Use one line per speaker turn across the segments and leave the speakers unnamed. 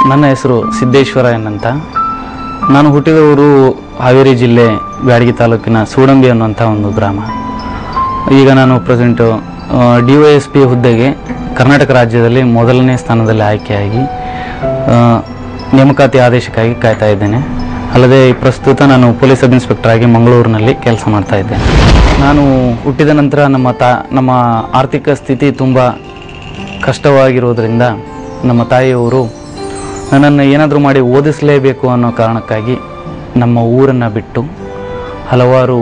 ನನ್ನ ಹೆಸರು ಸಿದ್ದೇಶ್ವರ ಎನ್ನಂತ. ನಾನು ಹುಟ್ಟಿದ ಊರು ಹಾವೇರಿ ಜಿಲ್ಲೆ ಬ್ಯಾಡಗಿ ತಾಲೂಕಿನ ಸೂಡಂಬಿ ಅನ್ನುವಂಥ ಒಂದು ಗ್ರಾಮ. ಈಗ ನಾನು ಪ್ರೆಸೆಂಟು DYSP ಹುದ್ದೆಗೆ ಕರ್ನಾಟಕ ರಾಜ್ಯದಲ್ಲಿ ಮೊದಲನೇ ಸ್ಥಾನದಲ್ಲಿ ಆಯ್ಕೆಯಾಗಿ ನೇಮಕಾತಿ ಆದೇಶಕ್ಕಾಗಿ ಕಾಯ್ತಾ ಇದ್ದೇನೆ. ಅಲ್ಲದೆ ಪ್ರಸ್ತುತ ನಾನು ಪೊಲೀಸ್ ಸಬ್ ಇನ್ಸ್ಪೆಕ್ಟರ್ ಆಗಿ ಮಂಗಳೂರಿನಲ್ಲಿ ಕೆಲಸ ಮಾಡ್ತಾ ಇದ್ದೇನೆ. ನಾನು ಹುಟ್ಟಿದ ನಂತರ ನಮ್ಮ ಆರ್ಥಿಕ ಸ್ಥಿತಿ ತುಂಬ ಕಷ್ಟವಾಗಿರೋದ್ರಿಂದ ನಮ್ಮ ತಾಯಿಯವರು ನನ್ನನ್ನು ಏನಾದರೂ ಮಾಡಿ ಓದಿಸಲೇಬೇಕು ಅನ್ನೋ ಕಾರಣಕ್ಕಾಗಿ ನಮ್ಮ ಊರನ್ನು ಬಿಟ್ಟು ಹಲವಾರು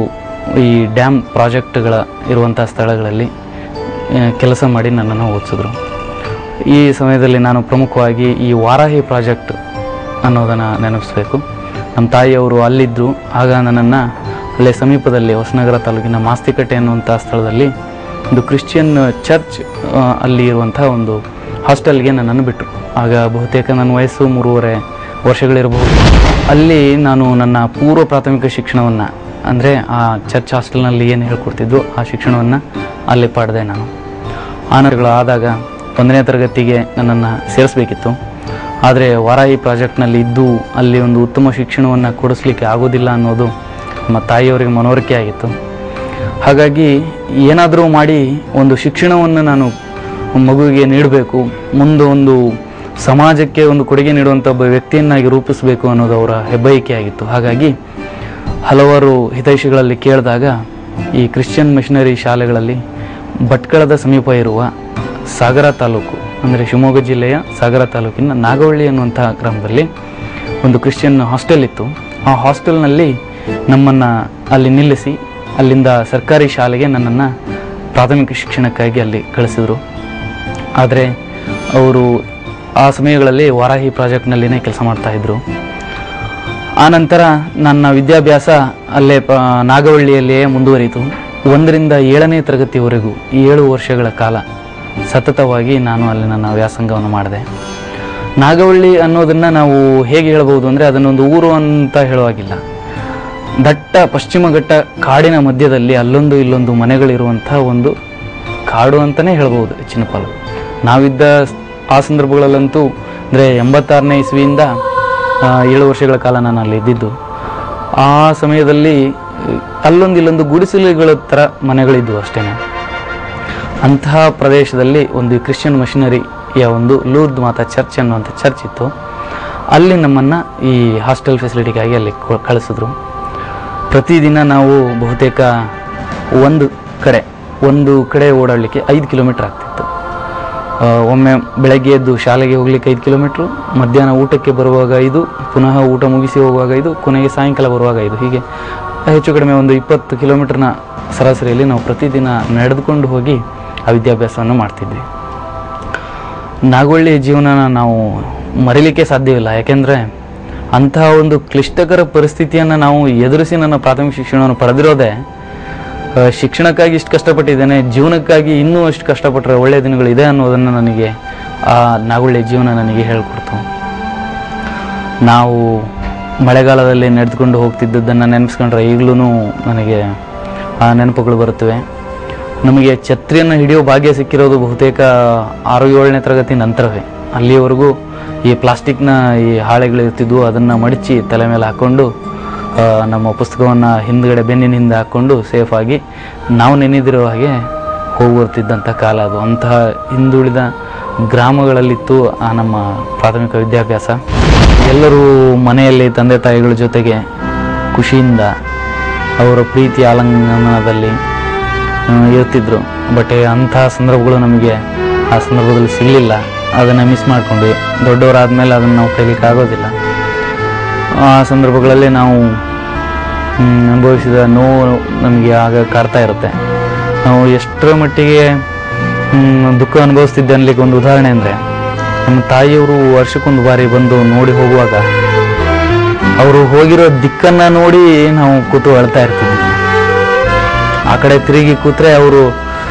ಈ ಡ್ಯಾಮ್ ಪ್ರಾಜೆಕ್ಟ್ಗಳ ಇರುವಂಥ ಸ್ಥಳಗಳಲ್ಲಿ ಕೆಲಸ ಮಾಡಿ ನನ್ನನ್ನು ಓದಿಸಿದ್ರು. ಈ ಸಮಯದಲ್ಲಿ ನಾನು ಪ್ರಮುಖವಾಗಿ ಈ ವಾರಾಹಿ ಪ್ರಾಜೆಕ್ಟ್ ಅನ್ನೋದನ್ನು ನೆನಪಿಸಬೇಕು. ನಮ್ಮ ತಾಯಿಯವರು ಅಲ್ಲಿದ್ದರು. ಆಗ ನನ್ನನ್ನು ಅಲ್ಲೇ ಸಮೀಪದಲ್ಲಿ ಹೊಸನಗರ ತಾಲೂಕಿನ ಮಾಸ್ತಿಕಟ್ಟೆ ಅನ್ನುವಂಥ ಸ್ಥಳದಲ್ಲಿ ಒಂದು ಕ್ರಿಶ್ಚಿಯನ್ ಚರ್ಚ್ ಅಲ್ಲಿ ಇರುವಂಥ ಒಂದು ಹಾಸ್ಟೆಲ್ಗೆ ನನ್ನನ್ನು ಬಿಟ್ಟರು. ಆಗ ಬಹುತೇಕ ನನ್ನ ವಯಸ್ಸು 3.5 ವರ್ಷಗಳಿರಬಹುದು. ಅಲ್ಲಿ ನಾನು ನನ್ನ ಪೂರ್ವ ಪ್ರಾಥಮಿಕ ಶಿಕ್ಷಣವನ್ನು, ಅಂದರೆ ಆ ಚರ್ಚ್ ಹಾಸ್ಟೆಲ್ನಲ್ಲಿ ಏನು ಹೇಳ್ಕೊಡ್ತಿದ್ದು ಆ ಶಿಕ್ಷಣವನ್ನು ಅಲ್ಲಿ ಪಡೆದೆ. ನಾನು ಆದಾಗ 1ನೇ ತರಗತಿಗೆ ನನ್ನನ್ನು ಸೇರಿಸಬೇಕಿತ್ತು. ಆದರೆ ವಾರಾಹಿ ಪ್ರಾಜೆಕ್ಟ್ನಲ್ಲಿ ಇದ್ದು ಅಲ್ಲಿ ಒಂದು ಉತ್ತಮ ಶಿಕ್ಷಣವನ್ನು ಕೊಡಿಸ್ಲಿಕ್ಕೆ ಆಗೋದಿಲ್ಲ ಅನ್ನೋದು ನಮ್ಮ ತಾಯಿಯವರಿಗೆ ಮನವರಿಕೆ ಆಗಿತ್ತು. ಹಾಗಾಗಿ ಏನಾದರೂ ಮಾಡಿ ಒಂದು ಶಿಕ್ಷಣವನ್ನು ನಾನು ಮಗುವಿಗೆ ನೀಡಬೇಕು, ಮುಂದೆ ಒಂದು ಸಮಾಜಕ್ಕೆ ಒಂದು ಕೊಡುಗೆ ನೀಡುವಂಥ ಒಬ್ಬ ವ್ಯಕ್ತಿಯನ್ನಾಗಿ ರೂಪಿಸಬೇಕು ಅನ್ನೋದು ಅವರ ಹೆಬ್ಬಯಕೆ ಆಗಿತ್ತು. ಹಾಗಾಗಿ ಹಲವಾರು ಹಿತೈಷಿಗಳಲ್ಲಿ ಕೇಳಿದಾಗ ಈ ಕ್ರಿಶ್ಚಿಯನ್ ಮಿಷನರಿ ಶಾಲೆಗಳಲ್ಲಿ ಭಟ್ಕಳದ ಸಮೀಪ ಇರುವ ಸಾಗರ ತಾಲೂಕು, ಅಂದರೆ ಶಿವಮೊಗ್ಗ ಜಿಲ್ಲೆಯ ಸಾಗರ ತಾಲೂಕಿನ ನಾಗವಳ್ಳಿ ಅನ್ನುವಂಥ ಗ್ರಾಮದಲ್ಲಿ ಒಂದು ಕ್ರಿಶ್ಚಿಯನ್ ಹಾಸ್ಟೆಲ್ ಇತ್ತು. ಆ ಹಾಸ್ಟೆಲ್ನಲ್ಲಿ ನಮ್ಮನ್ನು ಅಲ್ಲಿ ನಿಲ್ಲಿಸಿ ಅಲ್ಲಿಂದ ಸರ್ಕಾರಿ ಶಾಲೆಗೆ ನನ್ನನ್ನು ಪ್ರಾಥಮಿಕ ಶಿಕ್ಷಣಕ್ಕಾಗಿ ಅಲ್ಲಿ ಕಳಿಸಿದರು. ಆದರೆ ಅವರು ಆ ಸಮಯಗಳಲ್ಲಿ ವಾರಾಹಿ ಪ್ರಾಜೆಕ್ಟ್ನಲ್ಲಿನೇ ಕೆಲಸ ಮಾಡ್ತಾಯಿದ್ರು. ಆನಂತರ ನನ್ನ ವಿದ್ಯಾಭ್ಯಾಸ ಅಲ್ಲೇ ನಾಗವಳ್ಳಿಯಲ್ಲಿಯೇ ಮುಂದುವರಿಯಿತು. 1ರಿಂದ 7ನೇ ತರಗತಿವರೆಗೂ 7 ವರ್ಷಗಳ ಕಾಲ ಸತತವಾಗಿ ನಾನು ಅಲ್ಲಿ ನನ್ನ ವ್ಯಾಸಂಗವನ್ನು ಮಾಡಿದೆ. ನಾಗವಳ್ಳಿ ಅನ್ನೋದನ್ನು ನಾವು ಹೇಗೆ ಹೇಳ್ಬೋದು ಅಂದರೆ ಅದನ್ನೊಂದು ಊರು ಅಂತ ಹೇಳುವಾಗಿಲ್ಲ. ದಟ್ಟ ಪಶ್ಚಿಮ ಘಟ್ಟ ಕಾಡಿನ ಮಧ್ಯದಲ್ಲಿ ಅಲ್ಲೊಂದು ಇಲ್ಲೊಂದು ಮನೆಗಳಿರುವಂಥ ಒಂದು ಕಾಡು ಅಂತಲೇ ಹೇಳ್ಬೋದು ಹೆಚ್ಚಿನ ಪಾಲು. ನಾವಿದ್ದ ಆ ಸಂದರ್ಭಗಳಲ್ಲಂತೂ ಅಂದರೆ 86ನೇ ಇಸ್ವಿಯಿಂದ 7 ವರ್ಷಗಳ ಕಾಲ ನಾನು ಅಲ್ಲಿ ಇದ್ದಿದ್ದು. ಆ ಸಮಯದಲ್ಲಿ ಅಲ್ಲೊಂದು ಇಲ್ಲೊಂದು ಗುಡಿಸಲುಗಳ ಥರ ಮನೆಗಳಿದ್ವು ಅಷ್ಟೇ. ಅಂತಹ ಪ್ರದೇಶದಲ್ಲಿ ಒಂದು ಕ್ರಿಶ್ಚಿಯನ್ ಮಿಷನರಿಯ ಒಂದು ಲೂರ್ದ್ ಮಾತಾ ಚರ್ಚ್ ಅನ್ನುವಂಥ ಚರ್ಚ್ ಇತ್ತು. ಅಲ್ಲಿ ನಮ್ಮನ್ನು ಈ ಹಾಸ್ಟೆಲ್ ಫೆಸಿಲಿಟಿಗಾಗಿ ಅಲ್ಲಿ ಕಳಿಸಿದ್ರು. ಪ್ರತಿದಿನ ನಾವು ಬಹುತೇಕ ಒಂದು ಕಡೆ ಓಡಾಡಲಿಕ್ಕೆ 5 ಕಿಲೋಮೀಟ್ರ್ ಆಗ್ತಿತ್ತು. ಒಮ್ಮೆ ಬೆಳಗ್ಗೆ ಎದ್ದು ಶಾಲೆಗೆ ಹೋಗ್ಲಿಕ್ಕೆ 5 ಕಿಲೋಮೀಟ್ರು, ಮಧ್ಯಾಹ್ನ ಊಟಕ್ಕೆ ಬರುವಾಗ 5, ಪುನಃ ಊಟ ಮುಗಿಸಿ ಹೋಗುವಾಗ 5, ಕೊನೆಗೆ ಸಾಯಂಕಾಲ ಬರುವಾಗ 5, ಹೀಗೆ ಹೆಚ್ಚು ಕಡಿಮೆ ಒಂದು 20 ಕಿಲೋಮೀಟ್ರ್ನ ಸರಾಸರಿಯಲ್ಲಿ ನಾವು ಪ್ರತಿದಿನ ನಡೆದುಕೊಂಡು ಹೋಗಿ ಆ ವಿದ್ಯಾಭ್ಯಾಸವನ್ನು ಮಾಡ್ತಿದ್ವಿ. ನಾಗವಳ್ಳಿ ಜೀವನನ ನಾವು ಮರೀಲಿಕ್ಕೆ ಸಾಧ್ಯವಿಲ್ಲ. ಯಾಕೆಂದರೆ ಅಂತಹ ಒಂದು ಕ್ಲಿಷ್ಟಕರ ಪರಿಸ್ಥಿತಿಯನ್ನು ನಾವು ಎದುರಿಸಿ ನನ್ನ ಪ್ರಾಥಮಿಕ ಶಿಕ್ಷಣವನ್ನು ಪಡೆದಿರೋದೇ ಶಿಕ್ಷಣಕ್ಕಾಗಿ ಇಷ್ಟು ಕಷ್ಟಪಟ್ಟಿದ್ದೇನೆ, ಜೀವನಕ್ಕಾಗಿ ಇನ್ನೂ ಅಷ್ಟು ಕಷ್ಟಪಟ್ಟರೆ ಒಳ್ಳೆಯ ದಿನಗಳಿದೆ ಅನ್ನೋದನ್ನು ನನಗೆ ಆ ನಾಗವಳ್ಳಿ ಜೀವನ ನನಗೆ ಹೇಳಿಕೊಡ್ತು. ನಾವು ಮಳೆಗಾಲದಲ್ಲಿ ನಡೆದುಕೊಂಡು ಹೋಗ್ತಿದ್ದದ್ದನ್ನು ನೆನೆಸ್ಕೊಂಡ್ರೆ ಈಗಲೂ ನನಗೆ ಆ ನೆನಪುಗಳು ಬರುತ್ತವೆ. ನಮಗೆ ಛತ್ರಿಯನ್ನು ಹಿಡಿಯೋ ಭಾಗ್ಯ ಸಿಕ್ಕಿರೋದು ಬಹುತೇಕ 6-7ನೇ ತರಗತಿ ನಂತರವೇ. ಅಲ್ಲಿಯವರೆಗೂ ಈ ಪ್ಲಾಸ್ಟಿಕ್ನ ಈ ಹಾಳೆಗಳಿರ್ತಿದ್ವು, ಅದನ್ನು ಮಡಚಿ ತಲೆ ಮೇಲೆ ಹಾಕ್ಕೊಂಡು ನಮ್ಮ ಪುಸ್ತಕವನ್ನು ಹಿಂದ್ಗಡೆ ಬೆನ್ನಿನ ಹಿಂದೆ ಹಾಕ್ಕೊಂಡು ಸೇಫಾಗಿ ನಾವು ನೆನೆದಿರೋ ಹಾಗೆ ಹೋಗಿ ಬರ್ತಿದ್ದಂಥ ಕಾಲ ಅದು. ಅಂತಹ ಹಿಂದುಳಿದ ಗ್ರಾಮಗಳಲ್ಲಿತ್ತು ಆ ನಮ್ಮ ಪ್ರಾಥಮಿಕ ವಿದ್ಯಾಭ್ಯಾಸ. ಎಲ್ಲರೂ ಮನೆಯಲ್ಲಿ ತಂದೆ ತಾಯಿಗಳ ಜೊತೆಗೆ ಖುಷಿಯಿಂದ ಅವರ ಪ್ರೀತಿ ಆಲಿಂಗನದಲ್ಲಿ ಇರ್ತಿದ್ರು. ಬಟ್ ಅಂತಹ ಸಂದರ್ಭಗಳು ನಮಗೆ ಆ ಸಂದರ್ಭದಲ್ಲಿ ಸಿಗಲಿಲ್ಲ. ಅದನ್ನು ಮಿಸ್ ಮಾಡಿಕೊಂಡ್ವಿ. ದೊಡ್ಡವರಾದ ಅದನ್ನು ನಾವು ಕಲಿಲಿಕ್ಕೆ ಆಗೋದಿಲ್ಲ. ಆ ಸಂದರ್ಭಗಳಲ್ಲಿ ನಾವು ಅನುಭವಿಸಿದ ನೋವು ನಮಗೆ ಆಗ ಕಾಡ್ತಾ ಇರುತ್ತೆ. ನಾವು ಎಷ್ಟರ ಮಟ್ಟಿಗೆ ದುಃಖ ಅನುಭವಿಸ್ತಿದ್ದೆ ಅನ್ಲಿಕ್ಕೆ ಒಂದು ಉದಾಹರಣೆ ಅಂದರೆ, ನಮ್ಮ ತಾಯಿಯವರು ವರ್ಷಕ್ಕೊಂದು ಬಾರಿ ಬಂದು ನೋಡಿ ಹೋಗುವಾಗ ಅವರು ಹೋಗಿರೋ ದಿಕ್ಕನ್ನು ನೋಡಿ ನಾವು ಕೂತು ಅಳ್ತಾ ಇರ್ತಿದ್ವಿ. ಆ ಕಡೆ ತಿರುಗಿ ಕೂತ್ರೆ ಅವರು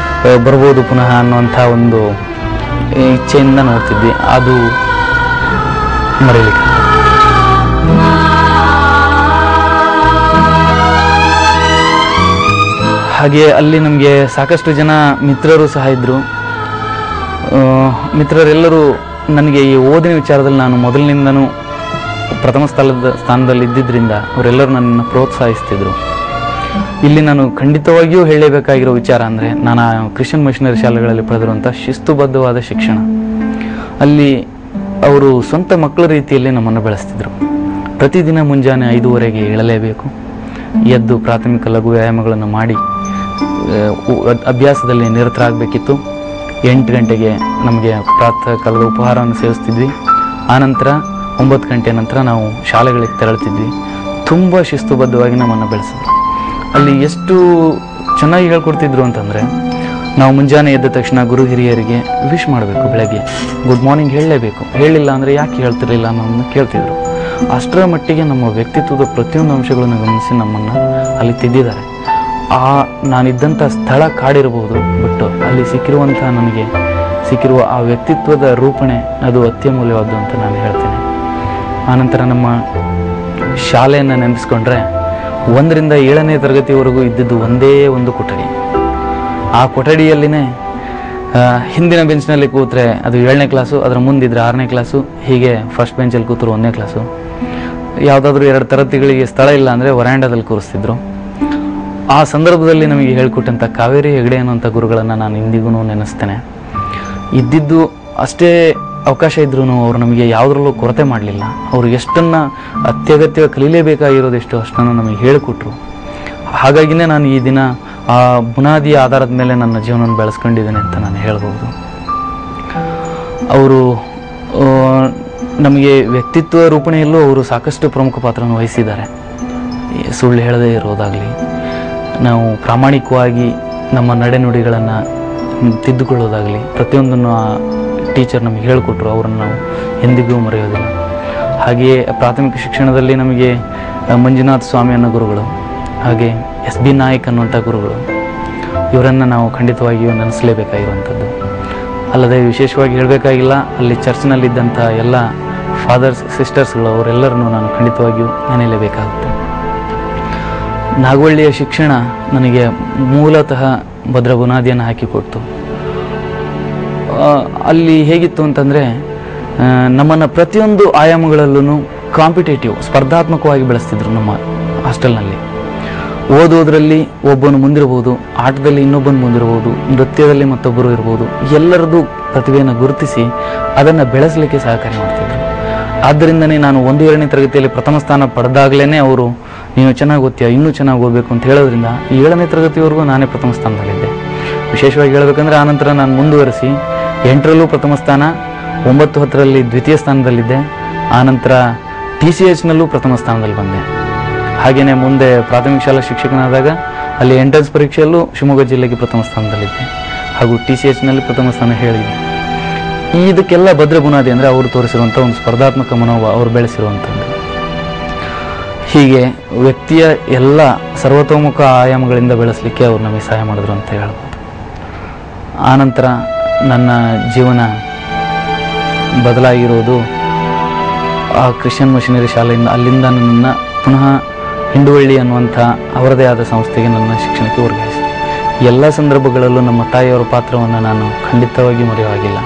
ಬರ್ಬೋದು ಪುನಃ ಅನ್ನುವಂಥ ಒಂದು ಇಚ್ಛೆಯಿಂದ ನೋಡ್ತಿದ್ವಿ. ಅದು ಮರೀಲಿಕ್ಕೆ ಹಾಗೆ ಅಲ್ಲಿ ನಮಗೆ ಸಾಕಷ್ಟು ಜನ ಮಿತ್ರರು ಸಹ ಇದ್ದರು. ಮಿತ್ರರೆಲ್ಲರೂ ನನಗೆ ಈ ಓದಿನ ವಿಚಾರದಲ್ಲಿ ನಾನು ಮೊದಲಿನಿಂದನೂ ಪ್ರಥಮ ಸ್ಥಾನದಲ್ಲಿ ಇದ್ದಿದ್ದರಿಂದ ಅವರೆಲ್ಲರೂ ನನ್ನನ್ನು ಪ್ರೋತ್ಸಾಹಿಸ್ತಿದ್ರು. ಇಲ್ಲಿ ನಾನು ಖಂಡಿತವಾಗಿಯೂ ಹೇಳಲೇಬೇಕಾಗಿರೋ ವಿಚಾರ ಅಂದರೆ, ನಾನು ಕ್ರಿಶ್ಚಿಯನ್ ಮಿಷನರಿ ಶಾಲೆಗಳಲ್ಲಿ ಪಡೆದಿರುವಂಥ ಶಿಸ್ತುಬದ್ಧವಾದ ಶಿಕ್ಷಣ. ಅಲ್ಲಿ ಅವರು ಸ್ವಂತ ಮಕ್ಕಳ ರೀತಿಯಲ್ಲಿ ನಮ್ಮನ್ನು ಬೆಳೆಸ್ತಿದ್ರು. ಪ್ರತಿದಿನ ಮುಂಜಾನೆ 5:15ಗೆ ಏಳಲೇಬೇಕು. ಎದ್ದು ಪ್ರಾಥಮಿಕ ಲಘು ವ್ಯಾಯಾಮಗಳನ್ನು ಮಾಡಿ ಅಭ್ಯಾಸದಲ್ಲಿ ನಿರತರಾಗಬೇಕಿತ್ತು. 8 ಗಂಟೆಗೆ ನಮಗೆ ಪ್ರಾತಃ ಕಾಲದ ಉಪಹಾರವನ್ನು ಸೇವಿಸ್ತಿದ್ವಿ. ಆನಂತರ 9 ಗಂಟೆ ನಂತರ ನಾವು ಶಾಲೆಗಳಿಗೆ ತೆರಳುತ್ತಿದ್ವಿ. ತುಂಬ ಶಿಸ್ತುಬದ್ಧವಾಗಿ ನಮ್ಮನ್ನು ಬೆಳೆಸಿದ್ರು. ಅಲ್ಲಿ ಎಷ್ಟು ಚೆನ್ನಾಗಿ ಹೇಳ್ಕೊಡ್ತಿದ್ರು ಅಂತಂದರೆ, ನಾವು ಮುಂಜಾನೆ ಎದ್ದ ತಕ್ಷಣ ಗುರು ಹಿರಿಯರಿಗೆ ವಿಶ್ ಮಾಡಬೇಕು. ಬೆಳಗ್ಗೆ ಗುಡ್ ಮಾರ್ನಿಂಗ್ ಹೇಳಲೇಬೇಕು. ಹೇಳಿಲ್ಲ ಅಂದರೆ ಯಾಕೆ ಹೇಳ್ತಿರಲಿಲ್ಲ ಅನ್ನೋದನ್ನು ಕೇಳ್ತಿದ್ರು. ಅಷ್ಟರ ಮಟ್ಟಿಗೆ ನಮ್ಮ ವ್ಯಕ್ತಿತ್ವದ ಪ್ರತಿಯೊಂದು ಅಂಶಗಳನ್ನು ಗಮನಿಸಿ ನಮ್ಮನ್ನು ಅಲ್ಲಿ ತಿದ್ದಿದ್ದಾರೆ. ನಾನಿದ್ದಂಥ ಸ್ಥಳ ಕಾಡಿರಬಹುದು, ಬಟ್ ಅಲ್ಲಿ ನನಗೆ ಸಿಕ್ಕಿರುವ ಆ ವ್ಯಕ್ತಿತ್ವದ ರೂಪಣೆ ಅದು ಅತ್ಯಮೂಲ್ಯವಾದ್ದು ಅಂತ ನಾನು ಹೇಳ್ತೇನೆ. ಆನಂತರ ನಮ್ಮ ಶಾಲೆಯನ್ನು ನೆನೆಸ್ಕೊಂಡ್ರೆ 1ರಿಂದ 7ನೇ ತರಗತಿವರೆಗೂ ಇದ್ದಿದ್ದು ಒಂದೇ ಒಂದು ಕೊಠಡಿ. ಆ ಕೊಠಡಿಯಲ್ಲಿನೇ ಹಿಂದಿನ ಬೆಂಚ್ನಲ್ಲಿ ಕೂತ್ರೆ ಅದು 7ನೇ ಕ್ಲಾಸು, ಅದರ ಮುಂದಿದ್ರೆ 6ನೇ ಕ್ಲಾಸು, ಹೀಗೆ ಫಸ್ಟ್ ಬೆಂಚಲ್ಲಿ ಕೂತರು 1ನೇ ಕ್ಲಾಸು. ಯಾವುದಾದ್ರೂ 2 ತರಗತಿಗಳಿಗೆ ಸ್ಥಳ ಇಲ್ಲ ಅಂದರೆ ವರಾಂಡದಲ್ಲಿ ಕೂರಿಸ್ತಿದ್ರು. ಆ ಸಂದರ್ಭದಲ್ಲಿ ನಮಗೆ ಹೇಳಿಕೊಟ್ಟಂಥ ಕಾವೇರಿ ಹೆಗಡೆ ಅನ್ನುವಂಥ ಗುರುಗಳನ್ನು ನಾನು ಇಂದಿಗೂ ನೆನೆಸ್ತೇನೆ. ಇದ್ದಿದ್ದು ಅಷ್ಟೇ ಅವಕಾಶ ಇದ್ರೂ ಅವರು ನಮಗೆ ಯಾವುದರಲ್ಲೂ ಕೊರತೆ ಮಾಡಲಿಲ್ಲ. ಅವರು ಎಷ್ಟನ್ನು ಅತ್ಯಗತ್ಯ ಕಲೀಲೇಬೇಕಾಗಿರೋದೆಷ್ಟು ಅಷ್ಟನ್ನು ನಮಗೆ ಹೇಳಿಕೊಟ್ರು. ಹಾಗಾಗಿನೇ ನಾನು ಈ ದಿನ ಆ ಬುನಾದಿಯ ಆಧಾರದ ಮೇಲೆ ನನ್ನ ಜೀವನವನ್ನು ಬೆಳೆಸ್ಕೊಂಡಿದ್ದೇನೆ ಅಂತ ನಾನು ಹೇಳ್ಬೋದು. ಅವರು ನಮಗೆ ವ್ಯಕ್ತಿತ್ವ ರೂಪಣೆಯಲ್ಲೂ ಅವರು ಸಾಕಷ್ಟು ಪ್ರಮುಖ ಪಾತ್ರವನ್ನು ವಹಿಸಿದ್ದಾರೆ. ಸುಳ್ಳು ಹೇಳದೇ ಇರೋದಾಗಲಿ, ನಾವು ಪ್ರಾಮಾಣಿಕವಾಗಿ ನಮ್ಮ ನಡೆನುಡಿಗಳನ್ನು ತಿದ್ದುಕೊಳ್ಳೋದಾಗಲಿ, ಪ್ರತಿಯೊಂದನ್ನು ಆ ಟೀಚರ್ ನಮಗೆ ಹೇಳಿಕೊಟ್ರು. ಅವರನ್ನು ನಾವು ಎಂದಿಗೂ ಮರೆಯೋದಿಲ್ಲ. ಹಾಗೆಯೇ ಪ್ರಾಥಮಿಕ ಶಿಕ್ಷಣದಲ್ಲಿ ನಮಗೆ ಮಂಜುನಾಥ ಸ್ವಾಮಿ ಅನ್ನೋ ಗುರುಗಳು, ಹಾಗೆ SB ನಾಯಕ್ ಅನ್ನುವಂಥ ಗುರುಗಳು, ಇವರನ್ನು ನಾವು ಖಂಡಿತವಾಗಿಯೂ ನೆನೆಸಲೇಬೇಕಾಗಿರುವಂಥದ್ದು. ಅಲ್ಲದೆ ವಿಶೇಷವಾಗಿ ಹೇಳಬೇಕಾಗಿಲ್ಲ, ಅಲ್ಲಿ ಚರ್ಚ್ನಲ್ಲಿದ್ದಂಥ ಎಲ್ಲ ಫಾದರ್ಸ್ ಸಿಸ್ಟರ್ಸ್ಗಳು ಅವರೆಲ್ಲರನ್ನು ನಾನು ಖಂಡಿತವಾಗಿಯೂ ನೆನೆಯಲೇಬೇಕಾಗುತ್ತೆ. ನಾಗವಳ್ಳಿಯ ಶಿಕ್ಷಣ ನನಗೆ ಮೂಲತಃ ಭದ್ರ ಬುನಾದಿಯನ್ನು ಹಾಕಿಕೊಡ್ತು. ಅಲ್ಲಿ ಹೇಗಿತ್ತು ಅಂತಂದರೆ, ನಮ್ಮನ್ನು ಪ್ರತಿಯೊಂದು ಆಯಾಮಗಳಲ್ಲೂ ಕಾಂಪಿಟೇಟಿವ್ ಸ್ಪರ್ಧಾತ್ಮಕವಾಗಿ ಬೆಳೆಸ್ತಿದ್ರು. ನಮ್ಮ ಹಾಸ್ಟೆಲ್ನಲ್ಲಿ ಓದೋದ್ರಲ್ಲಿ ಒಬ್ಬನು ಮುಂದಿರ್ಬೋದು, ಆಟದಲ್ಲಿ ಇನ್ನೊಬ್ಬನು ಮುಂದಿರ್ಬೋದು, ನೃತ್ಯದಲ್ಲಿ ಮತ್ತೊಬ್ಬರು ಇರ್ಬೋದು, ಎಲ್ಲರದ್ದು ಪ್ರತಿಭೆಯನ್ನು ಗುರುತಿಸಿ ಅದನ್ನು ಬೆಳೆಸಲಿಕ್ಕೆ ಸಹಕಾರಿ ಮಾಡ್ತಿದ್ರು. ಆದ್ದರಿಂದನೇ ನಾನು 1-2ನೇ ತರಗತಿಯಲ್ಲಿ ಪ್ರಥಮ ಸ್ಥಾನ ಪಡೆದಾಗಲೇ ಅವರು ನೀನು ಚೆನ್ನಾಗಿ ಓದ್ತೀಯ, ಇನ್ನೂ ಚೆನ್ನಾಗಿ ಓದಬೇಕು ಅಂತ ಹೇಳೋದ್ರಿಂದ 7ನೇ ತರಗತಿವರೆಗೂ ನಾನೇ ಪ್ರಥಮ ಸ್ಥಾನದಲ್ಲಿದ್ದೆ. ವಿಶೇಷವಾಗಿ ಹೇಳಬೇಕಂದ್ರೆ ಆನಂತರ ನಾನು ಮುಂದುವರಿಸಿ 8ರಲ್ಲೂ ಪ್ರಥಮ ಸ್ಥಾನ, 9-10ರಲ್ಲಿ ದ್ವಿತೀಯ ಸ್ಥಾನದಲ್ಲಿದ್ದೆ. ಆನಂತರ TCHನಲ್ಲೂ ಪ್ರಥಮ ಸ್ಥಾನದಲ್ಲಿ ಬಂದೆ. ಹಾಗೆಯೇ ಮುಂದೆ ಪ್ರಾಥಮಿಕ ಶಾಲಾ ಶಿಕ್ಷಕನಾದಾಗ ಅಲ್ಲಿ ಎಂಟ್ರೆನ್ಸ್ ಪರೀಕ್ಷೆಯಲ್ಲೂ ಶಿವಮೊಗ್ಗ ಜಿಲ್ಲೆಗೆ ಪ್ರಥಮ ಸ್ಥಾನದಲ್ಲಿದ್ದೆ, ಹಾಗೂ TCHನಲ್ಲಿ ಪ್ರಥಮ ಸ್ಥಾನ ಹೇಳಿದ್ದೆ. ಇದಕ್ಕೆಲ್ಲ ಭದ್ರ ಬುನಾದಿ ಅಂದರೆ ಅವರು ತೋರಿಸಿರುವಂಥ ಒಂದು ಸ್ಪರ್ಧಾತ್ಮಕ ಮನೋಭಾವ, ಅವರು ಬೆಳೆಸಿರುವಂಥದ್ದು. ಹೀಗೆ ವ್ಯಕ್ತಿಯ ಎಲ್ಲ ಸರ್ವತೋಮುಖ ಆಯಾಮಗಳಿಂದ ಬೆಳೆಸಲಿಕ್ಕೆ ಅವರು ನಮಗೆ ಸಹಾಯ ಮಾಡಿದ್ರು ಅಂತ ಹೇಳ್ಬೋದು. ಆನಂತರ ನನ್ನ ಜೀವನ ಬದಲಾಗಿರೋದು ಆ ಕ್ರಿಶ್ಚಿಯನ್ ಮಿಷನರಿ ಶಾಲೆಯಿಂದ. ಅಲ್ಲಿಂದ ನನ್ನನ್ನು ಪುನಃ ಹಿಂಡುವಳ್ಳಿ ಅನ್ನುವಂಥ ಅವರದೇ ಆದ ಸಂಸ್ಥೆಗೆ ನನ್ನ ಶಿಕ್ಷಣಕ್ಕೆ ವರ್ಗಾಯಿಸಿ. ಎಲ್ಲ ಸಂದರ್ಭಗಳಲ್ಲೂ ನಮ್ಮ ತಾಯಿಯವರ ಪಾತ್ರವನ್ನು ನಾನು ಖಂಡಿತವಾಗಿ ಮರೆಯುವಾಗಿಲ್ಲ.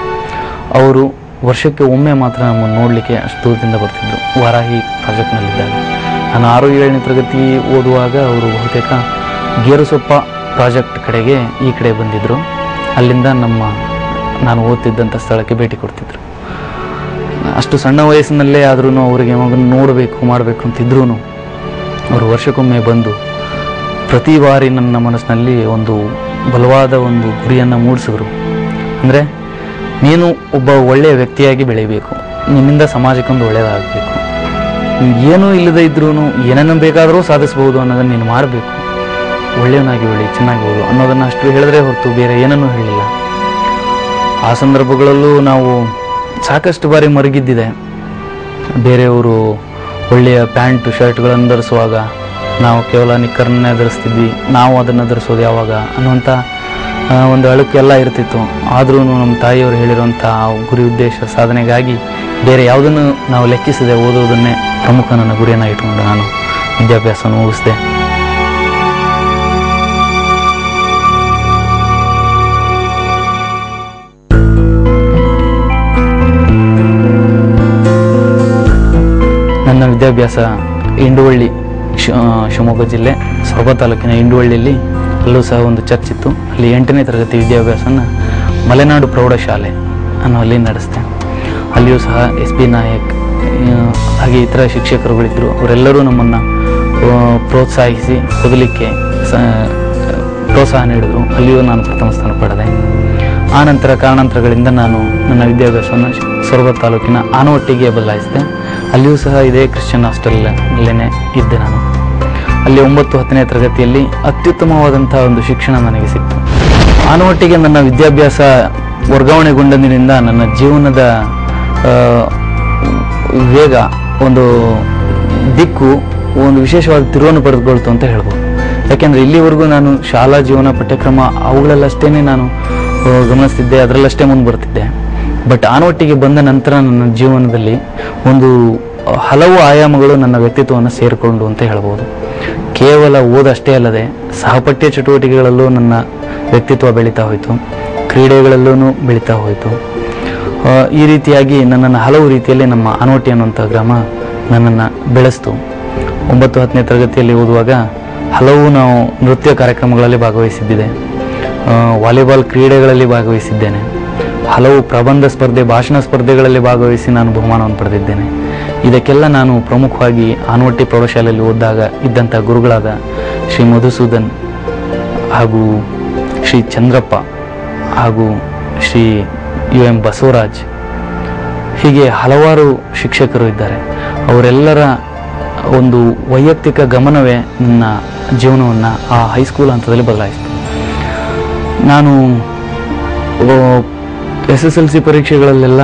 ಅವರು ವರ್ಷಕ್ಕೆ ಒಮ್ಮೆ ಮಾತ್ರ ನಮ್ಮನ್ನು ನೋಡಲಿಕ್ಕೆ ಅಷ್ಟು ದೂರದಿಂದ ಬರ್ತಿದ್ದರು. ವಾರಾಹಿ ಪ್ರಾಜೆಕ್ಟ್ನಲ್ಲಿದ್ದಾಗ ನಾನು 6-7ನೇ ತರಗತಿ ಓದುವಾಗ ಅವರು ಬಹುತೇಕ ಗೇರುಸೊಪ್ಪ ಪ್ರಾಜೆಕ್ಟ್ ಕಡೆಗೆ ಈ ಕಡೆ ಬಂದಿದ್ದರು. ಅಲ್ಲಿಂದ ನಾನು ಓದ್ತಿದ್ದಂಥ ಸ್ಥಳಕ್ಕೆ ಭೇಟಿ ಕೊಡ್ತಿದ್ರು. ಅಷ್ಟು ಸಣ್ಣ ವಯಸ್ಸಿನಲ್ಲೇ ಆದ್ರೂ ಅವರಿಗೆ ಮಗನ ನೋಡಬೇಕು ಮಾಡಬೇಕು ಅಂತಿದ್ರೂ ಅವರು ವರ್ಷಕ್ಕೊಮ್ಮೆ ಬಂದು ಪ್ರತಿ ಬಾರಿ ನನ್ನ ಮನಸ್ಸಿನಲ್ಲಿ ಒಂದು ಬಲವಾದ ಒಂದು ಗುರಿಯನ್ನು ಮೂಡಿಸಿದ್ರು. ಅಂದರೆ ನೀನು ಒಬ್ಬ ಒಳ್ಳೆಯ ವ್ಯಕ್ತಿಯಾಗಿ ಬೆಳೀಬೇಕು, ನಿನ್ನಿಂದ ಸಮಾಜಕ್ಕೊಂದು ಒಳ್ಳೆಯದಾಗಬೇಕು, ಏನೂ ಇಲ್ಲದೇ ಇದ್ರೂ ಏನನ್ನು ಬೇಕಾದರೂ ಸಾಧಿಸ್ಬೋದು ಅನ್ನೋದನ್ನು ನೀನು ಮಾಡಬೇಕು, ಒಳ್ಳೆಯವನಾಗಿ ಬೆಳಿ, ಚೆನ್ನಾಗಿ ಓದು ಅನ್ನೋದನ್ನು ಅಷ್ಟು ಹೇಳಿದ್ರೆ ಹೊರತು ಬೇರೆ ಏನನ್ನೂ ಹೇಳಿಲ್ಲ. ಆ ಸಂದರ್ಭಗಳಲ್ಲೂ ನಾವು ಸಾಕಷ್ಟು ಬಾರಿ ಮರುಗಿದ್ದಿದೆ. ಬೇರೆಯವರು ಒಳ್ಳೆಯ ಪ್ಯಾಂಟು ಶರ್ಟ್ಗಳನ್ನು ಧರಿಸುವಾಗ ನಾವು ಕೇವಲ ನಿಕ್ಕರನ್ನೇ ಧರಿಸ್ತಿದ್ವಿ, ನಾವು ಅದನ್ನು ಧರಿಸೋದು ಯಾವಾಗ ಅನ್ನುವಂಥ ಒಂದು ಅಳುಕೆಲ್ಲ ಇರ್ತಿತ್ತು. ಆದ್ರೂ ನಮ್ಮ ತಾಯಿಯವರು ಹೇಳಿರುವಂಥ ಗುರಿ ಉದ್ದೇಶ ಸಾಧನೆಗಾಗಿ ಬೇರೆ ಯಾವುದನ್ನು ನಾವು ಲೆಕ್ಕಿಸದೆ ಓದೋದನ್ನೇ ಪ್ರಮುಖ ನನ್ನ ಗುರಿಯನ್ನು ಇಟ್ಕೊಂಡು ನಾನು ವಿದ್ಯಾಭ್ಯಾಸವನ್ನು ಮುಗಿಸಿದೆ. ವಿದ್ಯಾಭ್ಯಾಸ ಇಂಡುವಳ್ಳಿ, ಶಿವಮೊಗ್ಗ ಜಿಲ್ಲೆ ಸೊರಬ ತಾಲೂಕಿನ ಇಂಡುವಳ್ಳಿಯಲ್ಲಿ ಅಲ್ಲೂ ಸಹ ಒಂದು ಚರ್ಚ್ ಇತ್ತು. ಅಲ್ಲಿ 8ನೇ ತರಗತಿ ವಿದ್ಯಾಭ್ಯಾಸನ ಮಲೆನಾಡು ಪ್ರೌಢಶಾಲೆ ಅಲ್ಲಿ ನಡೆಸಿದೆ. ಅಲ್ಲಿಯೂ ಸಹ SP ನಾಯಕ್ ಹಾಗೆ ಇತರ ಶಿಕ್ಷಕರುಗಳಿದ್ದರು. ಅವರೆಲ್ಲರೂ ನಮ್ಮನ್ನು ಪ್ರೋತ್ಸಾಹಿಸಿ ಓದಲಿಕ್ಕೆ ಪ್ರೋತ್ಸಾಹ ನೀಡಿದರು. ಅಲ್ಲಿಯೂ ನಾನು ಪ್ರಥಮ ಸ್ಥಾನ ಪಡೆದೆ. ಆ ನಂತರ ಕಾರಣಾಂತರಗಳಿಂದ ನಾನು ನನ್ನ ವಿದ್ಯಾಭ್ಯಾಸವನ್ನು ಸೊರಬ ತಾಲೂಕಿನ ಆನವಟ್ಟಿಗೆ ಬದಲಾಯಿಸಿದೆ. ಅಲ್ಲಿಯೂ ಸಹ ಇದೇ ಕ್ರಿಶ್ಚಿಯನ್ ಹಾಸ್ಟೆಲ್ನಲ್ಲೇ ಇದ್ದೆ ನಾನು. ಅಲ್ಲಿ 9, 10ನೇ ತರಗತಿಯಲ್ಲಿ ಅತ್ಯುತ್ತಮವಾದಂಥ ಒಂದು ಶಿಕ್ಷಣ ನನಗೆ ಸಿಕ್ತು. ಆನವಟ್ಟಿಗೆ ನನ್ನ ವಿದ್ಯಾಭ್ಯಾಸ ವರ್ಗಾವಣೆಗೊಂಡಂದಿನಿಂದ ನನ್ನ ಜೀವನದ ವೇಗ, ಒಂದು ದಿಕ್ಕು ಒಂದು ವಿಶೇಷವಾದ ತಿರುವನ್ನು ಪಡೆದುಕೊಳ್ತು ಅಂತ ಹೇಳ್ಬೋದು. ಯಾಕೆಂದರೆ ಇಲ್ಲಿವರೆಗೂ ನಾನು ಶಾಲಾ ಜೀವನ, ಪಠ್ಯಕ್ರಮ ಅವುಗಳಲ್ಲಷ್ಟೇ ನಾನು ಗಮನಿಸ್ತಿದ್ದೆ, ಅದರಲ್ಲಷ್ಟೇ ಮುಂದೆ ಬರ್ತಿದ್ದೆ. ಬಟ್ ಆನವಟ್ಟಿಗೆ ಬಂದ ನಂತರ ನನ್ನ ಜೀವನದಲ್ಲಿ ಒಂದು ಹಲವು ಆಯಾಮಗಳು ನನ್ನ ವ್ಯಕ್ತಿತ್ವವನ್ನು ಸೇರಿಕೊಂಡು ಅಂತ ಹೇಳ್ಬೋದು. ಕೇವಲ ಓದಷ್ಟೇ ಅಲ್ಲದೆ ಸಹಪಠ್ಯ ಚಟುವಟಿಕೆಗಳಲ್ಲೂ ನನ್ನ ವ್ಯಕ್ತಿತ್ವ ಬೆಳೀತಾ ಹೋಯಿತು, ಕ್ರೀಡೆಗಳಲ್ಲೂ ಬೆಳೀತಾ ಹೋಯಿತು. ಈ ರೀತಿಯಾಗಿ ನನ್ನನ್ನು ಹಲವು ರೀತಿಯಲ್ಲಿ ನಮ್ಮ ಆನವಟ್ಟಿ ಅನ್ನುವಂಥ ಗ್ರಾಮ ನನ್ನನ್ನು ಬೆಳೆಸ್ತು. 9, 10ನೇ ತರಗತಿಯಲ್ಲಿ ಓದುವಾಗ ಹಲವು ನಾವು ನೃತ್ಯ ಕಾರ್ಯಕ್ರಮಗಳಲ್ಲಿ ಭಾಗವಹಿಸಿದ್ದಿದೆ, ವಾಲಿಬಾಲ್ ಕ್ರೀಡೆಗಳಲ್ಲಿ ಭಾಗವಹಿಸಿದ್ದೇನೆ, ಹಲವು ಪ್ರಬಂಧ ಸ್ಪರ್ಧೆ, ಭಾಷಣ ಸ್ಪರ್ಧೆಗಳಲ್ಲಿ ಭಾಗವಹಿಸಿ ನಾನು ಬಹುಮಾನವನ್ನು ಪಡೆದಿದ್ದೇನೆ. ಇದಕ್ಕೆಲ್ಲ ನಾನು ಪ್ರಮುಖವಾಗಿ ಆನವಟ್ಟಿ ಪ್ರೌಢಶಾಲೆಯಲ್ಲಿ ಓದಿದಾಗ ಇದ್ದಂಥ ಗುರುಗಳಾದ ಶ್ರೀ ಮಧುಸೂದನ್ ಹಾಗೂ ಶ್ರೀ ಚಂದ್ರಪ್ಪ ಹಾಗೂ ಶ್ರೀ UM ಬಸವರಾಜ್, ಹೀಗೆ ಹಲವಾರು ಶಿಕ್ಷಕರು ಇದ್ದಾರೆ. ಅವರೆಲ್ಲರ ಒಂದು ವೈಯಕ್ತಿಕ ಗಮನವೇ ನನ್ನ ಜೀವನವನ್ನು ಆ ಹೈಸ್ಕೂಲ್ ಹಂತದಲ್ಲಿ ಬದಲಾಯಿಸಿತು. ನಾನು SSLC ಪರೀಕ್ಷೆಗಳಲ್ಲೆಲ್ಲ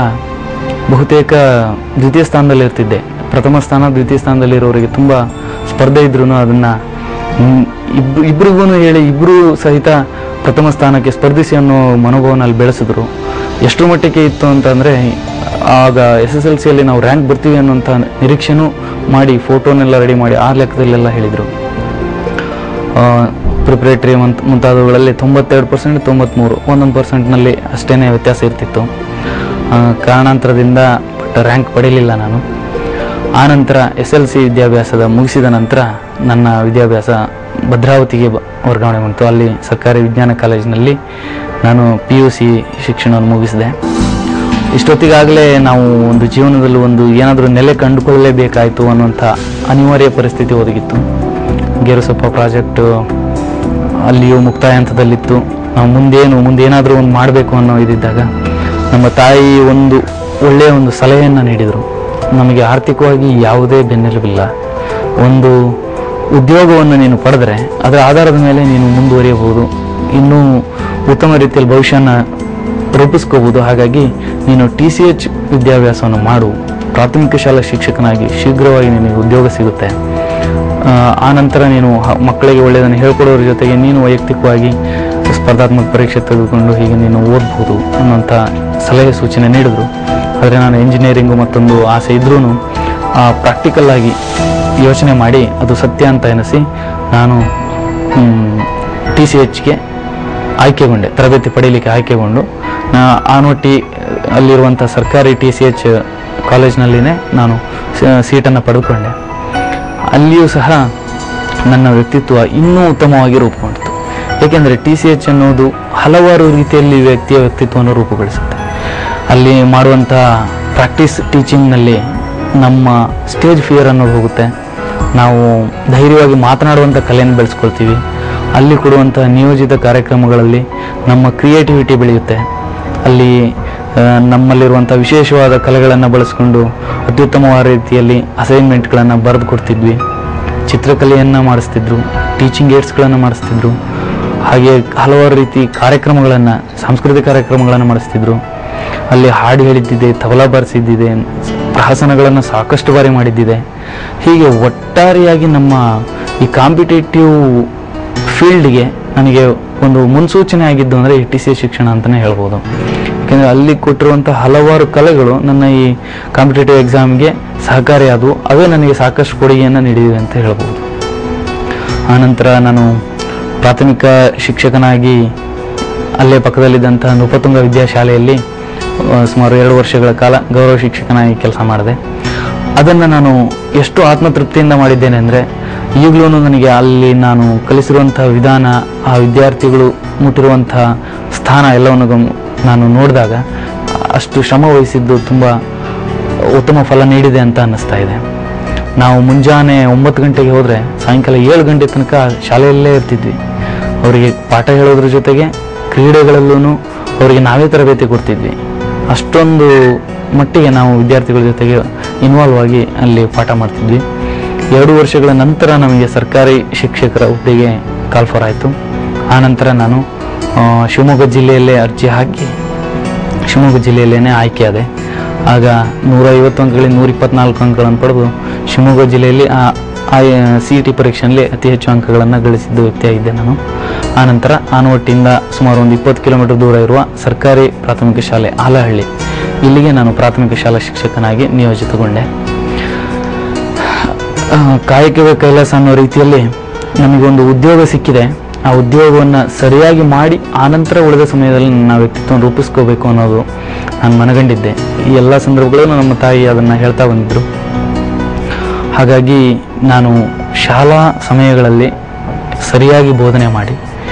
ಬಹುತೇಕ ದ್ವಿತೀಯ ಸ್ಥಾನದಲ್ಲಿರ್ತಿದ್ದೆ. ಪ್ರಥಮ ಸ್ಥಾನ, ದ್ವಿತೀಯ ಸ್ಥಾನದಲ್ಲಿರೋರಿಗೆ ತುಂಬ ಸ್ಪರ್ಧೆ ಇದ್ರೂ ಅದನ್ನು ಇಬ್ಬರಿಗೂ ಹೇಳಿ ಇಬ್ಬರೂ ಸಹಿತ ಪ್ರಥಮ ಸ್ಥಾನಕ್ಕೆ ಸ್ಪರ್ಧಿಸಿ ಅನ್ನೋ ಮನೋಭಾವನ ಅಲ್ಲಿ ಬೆಳೆಸಿದ್ರು. ಎಷ್ಟರ ಮಟ್ಟಿಗೆ ಇತ್ತು ಅಂತಂದರೆ, ಆಗ SSLCಯಲ್ಲಿ ನಾವು ರ್ಯಾಂಕ್ ಬರ್ತೀವಿ ಅನ್ನೋಂಥ ನಿರೀಕ್ಷೆನೂ ಮಾಡಿ ಫೋಟೋನೆಲ್ಲ ರೆಡಿ ಮಾಡಿ ಆ ಲೆಕ್ಕದಲ್ಲೆಲ್ಲ ಹೇಳಿದರು. ಪ್ರಿಪ್ರೇಟರಿ ಮುಂತಾದವುಗಳಲ್ಲಿ 92%, 93%, 1% ಅಷ್ಟೇ ವ್ಯತ್ಯಾಸ ಇರ್ತಿತ್ತು. ಕಾರಣಾಂತರದಿಂದ ರ್ಯಾಂಕ್ ಪಡೀಲಿಲ್ಲ ನಾನು. ಆನಂತರ SLC ವಿದ್ಯಾಭ್ಯಾಸದ ಮುಗಿಸಿದ ನಂತರ ನನ್ನ ವಿದ್ಯಾಭ್ಯಾಸ ಭದ್ರಾವತಿಗೆ ವರ್ಗಾವಣೆಗೊಂಡಿತು. ಅಲ್ಲಿ ಸರ್ಕಾರಿ ವಿಜ್ಞಾನ ಕಾಲೇಜಿನಲ್ಲಿ ನಾನು PUC ಶಿಕ್ಷಣವನ್ನು ಮುಗಿಸಿದೆ. ಇಷ್ಟೊತ್ತಿಗಾಗಲೇ ನಾವು ಒಂದು ಜೀವನದಲ್ಲಿ ಒಂದು ಏನಾದರೂ ನೆಲೆ ಕಂಡುಕೊಳ್ಳಲೇಬೇಕಾಯಿತು ಅನ್ನುವಂಥ ಅನಿವಾರ್ಯ ಪರಿಸ್ಥಿತಿ ಒದಗಿತ್ತು. ಗೇರುಸೊಪ್ಪ ಪ್ರಾಜೆಕ್ಟು ಅಲ್ಲಿಯೂ ಮುಕ್ತಾಯ ಹಂತದಲ್ಲಿತ್ತು. ನಾವು ಮುಂದೇನಾದರೂ ಒಂದು ಮಾಡಬೇಕು ಅನ್ನೋ ಇದ್ದಾಗ ನಮ್ಮ ತಾಯಿ ಒಂದು ಒಳ್ಳೆಯ ಒಂದು ಸಲಹೆಯನ್ನು ನೀಡಿದರು. ನಮಗೆ ಆರ್ಥಿಕವಾಗಿ ಯಾವುದೇ ಬೆನ್ನೆಲುಬಿಲ್ಲ, ಒಂದು ಉದ್ಯೋಗವನ್ನು ನೀನು ಪಡೆದರೆ ಅದರ ಆಧಾರದ ಮೇಲೆ ನೀನು ಮುಂದುವರಿಯಬಹುದು, ಇನ್ನೂ ಉತ್ತಮ ರೀತಿಯಲ್ಲಿ ಭವಿಷ್ಯನ ರೂಪಿಸ್ಕೋಬೋದು. ಹಾಗಾಗಿ ನೀನು TCH ವಿದ್ಯಾಭ್ಯಾಸವನ್ನು ಮಾಡು, ಪ್ರಾಥಮಿಕ ಶಾಲಾ ಶಿಕ್ಷಕನಾಗಿ ಶೀಘ್ರವಾಗಿ ನಿನಗೆ ಉದ್ಯೋಗ ಸಿಗುತ್ತೆ. ಆನಂತರ ನೀನು ಮಕ್ಕಳಿಗೆ ಒಳ್ಳೆಯದನ್ನು ಹೇಳ್ಕೊಡೋದ್ರ ಜೊತೆಗೆ ನೀನು ವೈಯಕ್ತಿಕವಾಗಿ ಸ್ಪರ್ಧಾತ್ಮಕ ಪರೀಕ್ಷೆ ತೆಗೆದುಕೊಂಡು ಹೀಗೆ ನೀನು ಓದ್ಬೋದು ಅನ್ನೋಂಥ ಸಲಹೆ ಸೂಚನೆ ನೀಡಿದ್ರು. ಆದರೆ ನಾನು ಇಂಜಿನಿಯರಿಂಗು ಮತ್ತೊಂದು ಆಸೆ ಇದ್ರೂ ಪ್ರಾಕ್ಟಿಕಲ್ ಆಗಿ ಯೋಚನೆ ಮಾಡಿ ಅದು ಸತ್ಯ ಅಂತ ಎನಿಸಿ ನಾನು TCHಗೆ ಆಯ್ಕೆಗೊಂಡೆ, ತರಬೇತಿ ಪಡೀಲಿಕ್ಕೆ ಆಯ್ಕೆಗೊಂಡು ಆನವಟ್ಟಿ ಅಲ್ಲಿರುವಂಥ ಸರ್ಕಾರಿ TCH ಕಾಲೇಜ್ನಲ್ಲಿನೇ ನಾನು ಸೀಟನ್ನು ಪಡೆದುಕೊಂಡೆ. ಅಲ್ಲಿಯೂ ಸಹ ನನ್ನ ವ್ಯಕ್ತಿತ್ವ ಇನ್ನೂ ಉತ್ತಮವಾಗಿ ರೂಪುಗೊಂಡಿತು. ಏಕೆಂದರೆ TCH ಅನ್ನೋದು ಹಲವಾರು ರೀತಿಯಲ್ಲಿ ವ್ಯಕ್ತಿಯ ವ್ಯಕ್ತಿತ್ವವನ್ನು ರೂಪುಗೊಳಿಸುತ್ತೆ. ಅಲ್ಲಿ ಮಾಡುವಂಥ ಪ್ರಾಕ್ಟೀಸ್ ಟೀಚಿಂಗ್ನಲ್ಲಿ ನಮ್ಮ ಸ್ಟೇಜ್ ಫಿಯರ್ ಅನ್ನೋದು ಹೋಗುತ್ತೆ. ನಾವು ಧೈರ್ಯವಾಗಿ ಮಾತನಾಡುವಂಥ ಕಲೆಯನ್ನು ಬೆಳೆಸ್ಕೊಳ್ತೀವಿ. ಅಲ್ಲಿ ಕೊಡುವಂಥ ನಿಯೋಜಿತ ಕಾರ್ಯಕ್ರಮಗಳಲ್ಲಿ ನಮ್ಮ ಕ್ರಿಯೇಟಿವಿಟಿ ಬೆಳೆಯುತ್ತೆ. ಅಲ್ಲಿ ನಮ್ಮಲ್ಲಿರುವಂಥ ವಿಶೇಷವಾದ ಕಲೆಗಳನ್ನು ಬಳಸ್ಕೊಂಡು ಅತ್ಯುತ್ತಮವಾದ ರೀತಿಯಲ್ಲಿ ಅಸೈನ್ಮೆಂಟ್ಗಳನ್ನು ಬರೆದು ಕೊಡ್ತಿದ್ವಿ. ಚಿತ್ರಕಲೆಯನ್ನು ಮಾಡಿಸ್ತಿದ್ರು, ಟೀಚಿಂಗ್ ಏಡ್ಸ್ಗಳನ್ನು ಮಾಡಿಸ್ತಿದ್ರು, ಹಾಗೆ ಹಲವಾರು ರೀತಿ ಕಾರ್ಯಕ್ರಮಗಳನ್ನು, ಸಾಂಸ್ಕೃತಿಕ ಕಾರ್ಯಕ್ರಮಗಳನ್ನು ಮಾಡಿಸ್ತಿದ್ರು. ಅಲ್ಲಿ ಹಾಡು ಹೇಳಿದ್ದಿದೆ, ತಬಲಾ ಬಾರಿಸಿದ್ದಿದೆ, ಪ್ರಹಸನಗಳನ್ನು ಸಾಕಷ್ಟು ಬಾರಿ ಮಾಡಿದ್ದಿದೆ. ಹೀಗೆ ಒಟ್ಟಾರೆಯಾಗಿ ನಮ್ಮ ಈ ಕಾಂಪಿಟೇಟಿವ್ ಫೀಲ್ಡ್ಗೆ ನನಗೆ ಒಂದು ಮುನ್ಸೂಚನೆ ಆಗಿದ್ದು ಅಂದರೆ TCH ಶಿಕ್ಷಣ ಅಂತಲೇ ಹೇಳ್ಬೋದು. ಯಾಕೆಂದರೆ ಅಲ್ಲಿ ಕೊಟ್ಟಿರುವಂಥ ಹಲವಾರು ಕಲೆಗಳು ನನ್ನ ಈ ಕಾಂಪಿಟೇಟಿವ್ ಎಕ್ಸಾಮ್ಗೆ ಸಹಕಾರಿಯಾದವು. ಅವೇ ನನಗೆ ಸಾಕಷ್ಟು ಕೊಡುಗೆಯನ್ನು ನೀಡಿವೆ ಅಂತ ಹೇಳ್ಬೋದು. ಆನಂತರ ನಾನು ಪ್ರಾಥಮಿಕ ಶಿಕ್ಷಕನಾಗಿ ಅಲ್ಲೇ ಪಕ್ಕದಲ್ಲಿದ್ದಂಥ ನೃಪತುಂಗ ವಿದ್ಯಾಶಾಲೆಯಲ್ಲಿ ಸುಮಾರು 2 ವರ್ಷಗಳ ಕಾಲ ಗೌರವ ಶಿಕ್ಷಕನಾಗಿ ಕೆಲಸ ಮಾಡಿದೆ. ಅದನ್ನು ನಾನು ಎಷ್ಟು ಆತ್ಮತೃಪ್ತಿಯಿಂದ ಮಾಡಿದ್ದೇನೆ ಅಂದರೆ ಈಗಲೂ ನನಗೆ ಅಲ್ಲಿ ನಾನು ಕಲಿಸಿರುವಂಥ ವಿಧಾನ, ಆ ವಿದ್ಯಾರ್ಥಿಗಳು ಮುಟ್ಟಿರುವಂಥ ಸ್ಥಾನ ಎಲ್ಲವನ್ನು ನಾನು ನೋಡಿದಾಗ ಅಷ್ಟು ಶ್ರಮ ವಹಿಸಿದ್ದು ತುಂಬ ಉತ್ತಮ ಫಲ ನೀಡಿದೆ ಅಂತ ಅನ್ನಿಸ್ತಾ ಇದೆ. ನಾವು ಮುಂಜಾನೆ 9 ಗಂಟೆಗೆ ಹೋದರೆ ಸಾಯಂಕಾಲ 7 ಗಂಟೆ ತನಕ ಶಾಲೆಯಲ್ಲೇ ಇರ್ತಿದ್ವಿ. ಅವರಿಗೆ ಪಾಠ ಹೇಳೋದ್ರ ಜೊತೆಗೆ ಕ್ರೀಡೆಗಳಲ್ಲೂ ಅವರಿಗೆ ನಾವೇ ತರಬೇತಿ ಕೊಡ್ತಿದ್ವಿ. ಅಷ್ಟೊಂದು ಮಟ್ಟಿಗೆ ನಾವು ವಿದ್ಯಾರ್ಥಿಗಳ ಜೊತೆಗೆ ಇನ್ವಾಲ್ವ್ ಆಗಿ ಅಲ್ಲಿ ಪಾಠ ಮಾಡ್ತಿದ್ವಿ. 2 ವರ್ಷಗಳ ನಂತರ ನಮಗೆ ಸರ್ಕಾರಿ ಶಿಕ್ಷಕರ ಹುದ್ದೆಗೆ ಕಾಲ್ಫರ್ ಆಯಿತು. ಆನಂತರ ನಾನು ಶಿವಮೊಗ್ಗ ಜಿಲ್ಲೆಯಲ್ಲೇ ಅರ್ಜಿ ಹಾಕಿ ಶಿವಮೊಗ್ಗ ಜಿಲ್ಲೆಯಲ್ಲೇ ಆಯ್ಕೆಯಾದೆ. ಆಗ 150 ಅಂಕಗಳಿಗೆ 124 ಅಂಕಗಳನ್ನು ಪಡೆದು ಶಿವಮೊಗ್ಗ ಜಿಲ್ಲೆಯಲ್ಲಿ CET ಪರೀಕ್ಷೆಯಲ್ಲಿ ಅತಿ ಹೆಚ್ಚು ಅಂಕಗಳನ್ನು ಗಳಿಸಿದ್ದ ವ್ಯಕ್ತಿಯಾಗಿದ್ದೆ ನಾನು. ಆನಂತರ ಆನವಟ್ಟಿಯಿಂದ ಸುಮಾರು ಒಂದು 20 ಕಿಲೋಮೀಟರ್ ದೂರ ಇರುವ ಸರ್ಕಾರಿ ಪ್ರಾಥಮಿಕ ಶಾಲೆ ಆಲಹಳ್ಳಿ, ಇಲ್ಲಿಗೆ ನಾನು ಪ್ರಾಥಮಿಕ ಶಾಲಾ ಶಿಕ್ಷಕನಾಗಿ ನಿಯೋಜಿತಗೊಂಡೆ. ಕಾಯಕವೇ ಕೈಲಾಸ ಅನ್ನೋ ರೀತಿಯಲ್ಲಿ ನಮಗೊಂದು ಉದ್ಯೋಗ ಸಿಕ್ಕಿದೆ. ಆ ಉದ್ಯೋಗವನ್ನು ಸರಿಯಾಗಿ ಮಾಡಿ ಆನಂತರ ಉಳಿದ ಸಮಯದಲ್ಲಿ ನನ್ನ ವ್ಯಕ್ತಿತ್ವವನ್ನು ರೂಪಿಸ್ಕೋಬೇಕು ಅನ್ನೋದು ನಾನು ಮನಗಂಡಿದ್ದೆ. ಈ ಎಲ್ಲ ಸಂದರ್ಭಗಳಲ್ಲೂ ನಮ್ಮ ತಾಯಿ ಅದನ್ನು ಹೇಳ್ತಾ ಬಂದಿದ್ದರು. ಹಾಗಾಗಿ ನಾನು ಶಾಲಾ ಸಮಯಗಳಲ್ಲಿ ಸರಿಯಾಗಿ ಬೋಧನೆ ಮಾಡಿ